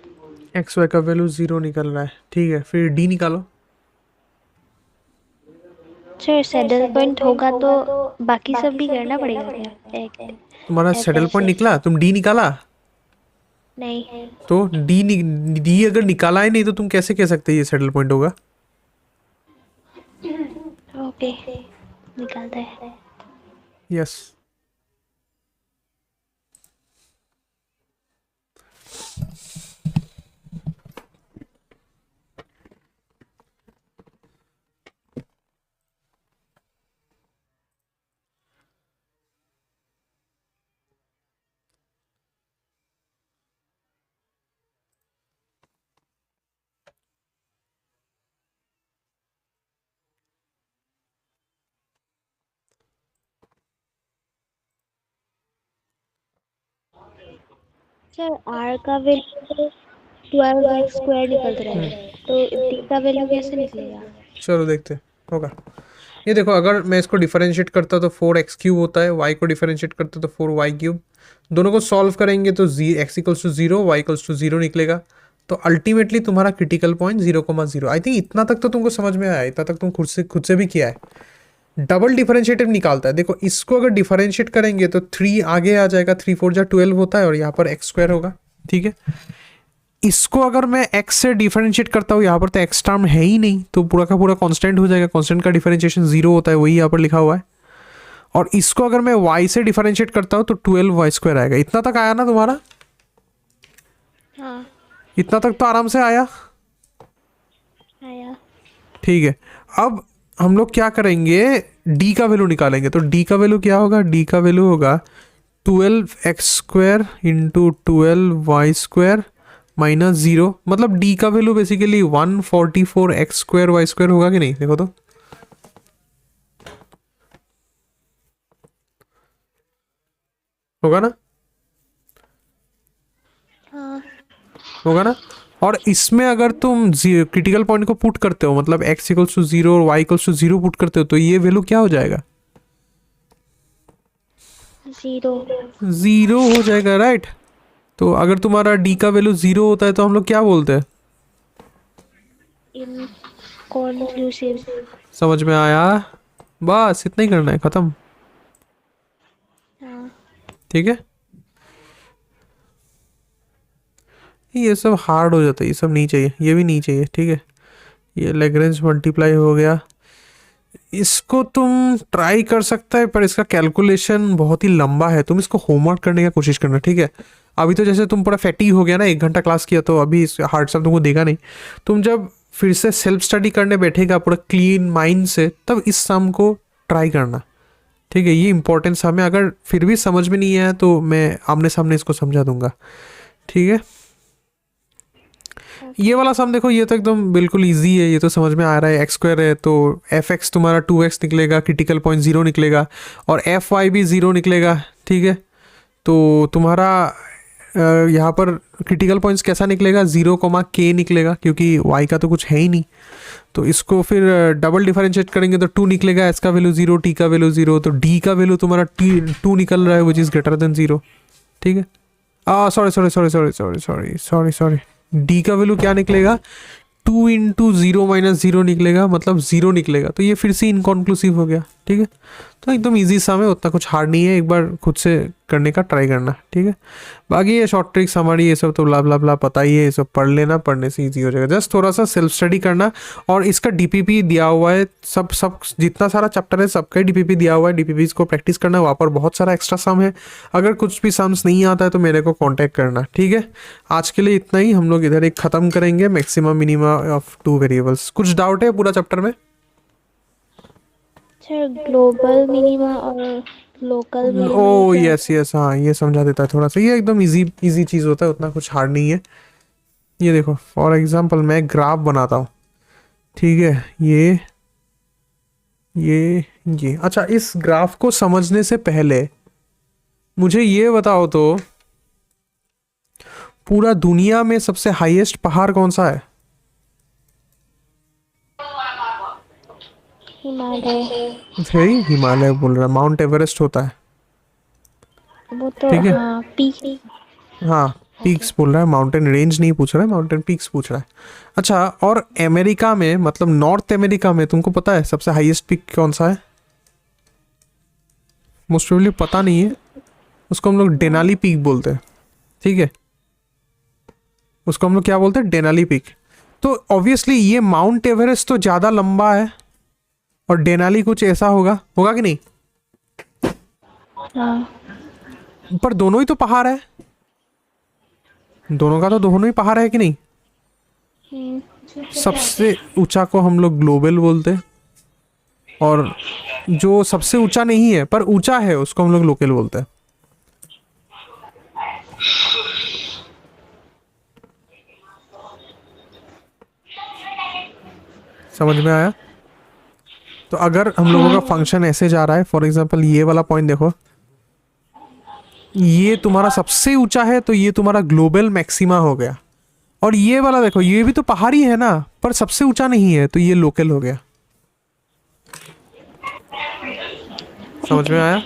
एक्स वाई का वैल्यू 0 निकल रहा है, ठीक है। फिर डी निकालो। सर सैडल पॉइंट होगा तो बाकी सब भी करना पड़ेगा क्या? तुम्हारा सेटल पॉइंट निकला, तुम डी निकाला? नहीं तो डी अगर निकाला ही नहीं तो तुम कैसे कह सकते ये सेटल पॉइंट होगा? ओके, निकालते हैं। यस सर आर का वैल्यू 12x² निकल रहा है, तो डी का वैल्यू कैसे निकलेगा? चलो देखते हैं, होगा। ये देखो, अगर मैं इसको डिफरेंशिएट करता तो 4x³ होता है, y को डिफरेंशिएट करता तो 4y³। दोनों को सॉल्व करेंगे तो x equals to 0, y equals to 0 निकलेगा। तो अल्टीमेटली तुम्हारा क्रिटिकल पॉइंट 0,0। आई थिंक इतना तक तो तुमको समझ में आया, इतना तक तुम खुद से भी किया है। डबल डिफरेंशिएटिव निकालता है। देखो, इसको अगर डिफरेंशिएट करेंगे तो 3 आगे आ जाएगा, 3 4 जा 12 होता है, और यहाँ पर x² होगा। ठीक है, इसको अगर मैं x से डिफरेंशिएट करता हूँ, यहाँ पर तो x टर्म है ही नहीं, तो पूरा का पूरा कांस्टेंट हो जाएगा। कांस्टेंट का डिफरेंशिएशन 0 होता है, वही यहाँ पर लिखा हुआ है। और इसको अगर मैं y से डिफरेंशिएट करता हूँ तो 12y² आएगा। इतना तक आया ना तुम्हारा? हाँ इतना तक तो आराम से आया। आया। ठीक है, अब हम लोग क्या करेंगे, d का वैल्यू निकालेंगे। तो d का वैल्यू क्या होगा? d का वैल्यू होगा 12x² इंटू 12y² माइनस 0। मतलब d का वैल्यू बेसिकली 144x² y² होगा कि नहीं? देखो तो, होगा ना? हाँ होगा ना? और इसमें अगर तुम क्रिटिकल पॉइंट को पुट करते हो, मतलब x इक्वल्स टू 0 और y इक्वल्स टू 0 पुट करते हो, तो ये वैल्यू क्या हो जाएगा? 0 हो जाएगा, राइट? तो अगर तुम्हारा d का वैल्यू 0 होता है तो हम लोग क्या बोलते हैं? इनकॉन्क्लूसिव। समझ में आया? बस इतना ही करना है, खत्म। हाँ ठीक है, ये सब हार्ड हो जाता है, ये सब नहीं चाहिए, ये भी नहीं चाहिए। ठीक है, ये लैग्रेंज मल्टीप्लाई हो गया। इसको तुम ट्राई कर सकता है, पर इसका कैलकुलेशन बहुत ही लंबा है। तुम इसको होमवर्क करने की कोशिश करना, ठीक है? अभी तो जैसे तुम पूरा फैटी हो गया ना, 1 घंटा क्लास किया, तो अभी इस हार्ड सब तुमको देगा नहीं। तुम जब फिर से सेल्फ स्टडी करने बैठेगा पूरा क्लीन माइंड से, तब इस सम को ट्राई करना। ठीक है, ये इंपॉर्टेंट सम है। अगर फिर भी समझ में नहीं आया तो मैं आमने सामने इसको समझा दूंगा। ठीक है, ये वाला सम देखो, ये तो एकदम बिल्कुल इजी है, ये तो समझ में आ रहा है। x² है तो f(x) तुम्हारा 2x निकलेगा, क्रिटिकल पॉइंट 0 निकलेगा, और fy भी 0 निकलेगा। ठीक है, तो तुम्हारा यहाँ पर क्रिटिकल पॉइंट्स कैसा निकलेगा? 0, k निकलेगा, क्योंकि y का तो कुछ है ही नहीं। तो इसको फिर डबल डिफरेंशिएट करेंगे तो 2 निकलेगा, s का वैल्यू 0, t का वैल्यू 0, तो d का वैल्यू तुम्हारा 2 निकल रहा है, विच इज़ ग्रेटर देन 0। ठीक है, सॉरी, d का वैल्यू क्या निकलेगा? 2 इंटू 0 माइनस 0 निकलेगा, मतलब 0 निकलेगा। तो ये फिर से इनकॉन्क्लूसिव हो गया। ठीक है, तो एकदम इजी सम है, उतना कुछ हार्ड नहीं है, एक बार खुद से करने का ट्राई करना। ठीक है, बाकी ये शॉर्ट ट्रिक्स हमारी ये सब तो ब्ला ब्ला ब्ला पता ही है, ये सब पढ़ लेना, पढ़ने से इजी हो जाएगा। जस्ट थोड़ा सा सेल्फ स्टडी करना, और इसका डीपीपी दिया हुआ है, सब जितना सारा चैप्टर है सबका डीपीपी दिया हुआ है। डीपीपी को प्रैक्टिस करना, वहाँ पर बहुत सारा एक्स्ट्रा सम है। अगर कुछ भी सम्स नहीं आता है तो मेरे को कॉन्टैक्ट करना। ठीक है, आज के लिए इतना ही, हम लोग इधर एक ख़त्म करेंगे, मैक्सिमम मिनिमा ऑफ 2 वेरिएबल्स। कुछ डाउट है पूरा चैप्टर में? सर ग्लोबल मिनिमा और लोकल मिनिमा ओ क्या? यस, हाँ, ये समझा देता है थोड़ा सा। ये एकदम इजी चीज़ होता है, उतना कुछ हार्ड नहीं है। ये देखो, फॉर एग्जांपल मैं ग्राफ बनाता हूँ। ठीक है, ये अच्छा, इस ग्राफ को समझने से पहले मुझे ये बताओ तो, पूरा दुनिया में सबसे हाईएस्ट पहाड़ कौन सा है? हिमालय। हिमालय बोल रहा है, माउंट एवरेस्ट होता है। वो तो ठीक है, हाँ पीक। हाँ पीक्स बोल रहा है, माउंटेन रेंज नहीं पूछ रहा है, माउंटेन पीक्स पूछ रहा है। अच्छा, और अमेरिका में, मतलब नॉर्थ अमेरिका में, तुमको पता है सबसे हाईएस्ट पीक कौन सा है? मोस्ट प्रोबेबली पता नहीं है, उसको हम लोग डेनाली पीक बोलते हैं। ठीक है, उसको हम लोग क्या बोलते हैं? Denali peak. तो ऑब्वियसली ये माउंट एवरेस्ट तो ज़्यादा लंबा है, और डेनाली कुछ ऐसा होगा, होगा कि नहीं? हाँ पर दोनों ही तो पहाड़ है, दोनों का तो दोनों ही पहाड़ है कि नहीं? सबसे ऊंचा को हम लोग ग्लोबल बोलते हैं, और जो सबसे ऊंचा नहीं है पर ऊंचा है उसको हम लोग लोकल बोलते हैं। समझ में आया? तो अगर हम लोगों का फंक्शन ऐसे जा रहा है, फॉर एग्जांपल ये वाला पॉइंट देखो, ये तुम्हारा सबसे ऊंचा है तो ये तुम्हारा ग्लोबल मैक्सिमा हो गया, और ये वाला देखो ये भी तो पहाड़ी है ना पर सबसे ऊंचा नहीं है तो ये लोकल हो गया। समझ में आया?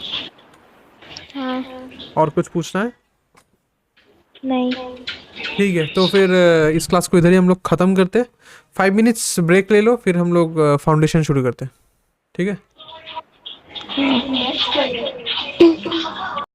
हाँ और कुछ पूछना है? नहीं ठीक है, तो फिर इस क्लास को इधर ही हम लोग ख़त्म करते हैं। 5 मिनट्स ब्रेक ले लो, फिर हम लोग फाउंडेशन शुरू करते हैं। ठीक है?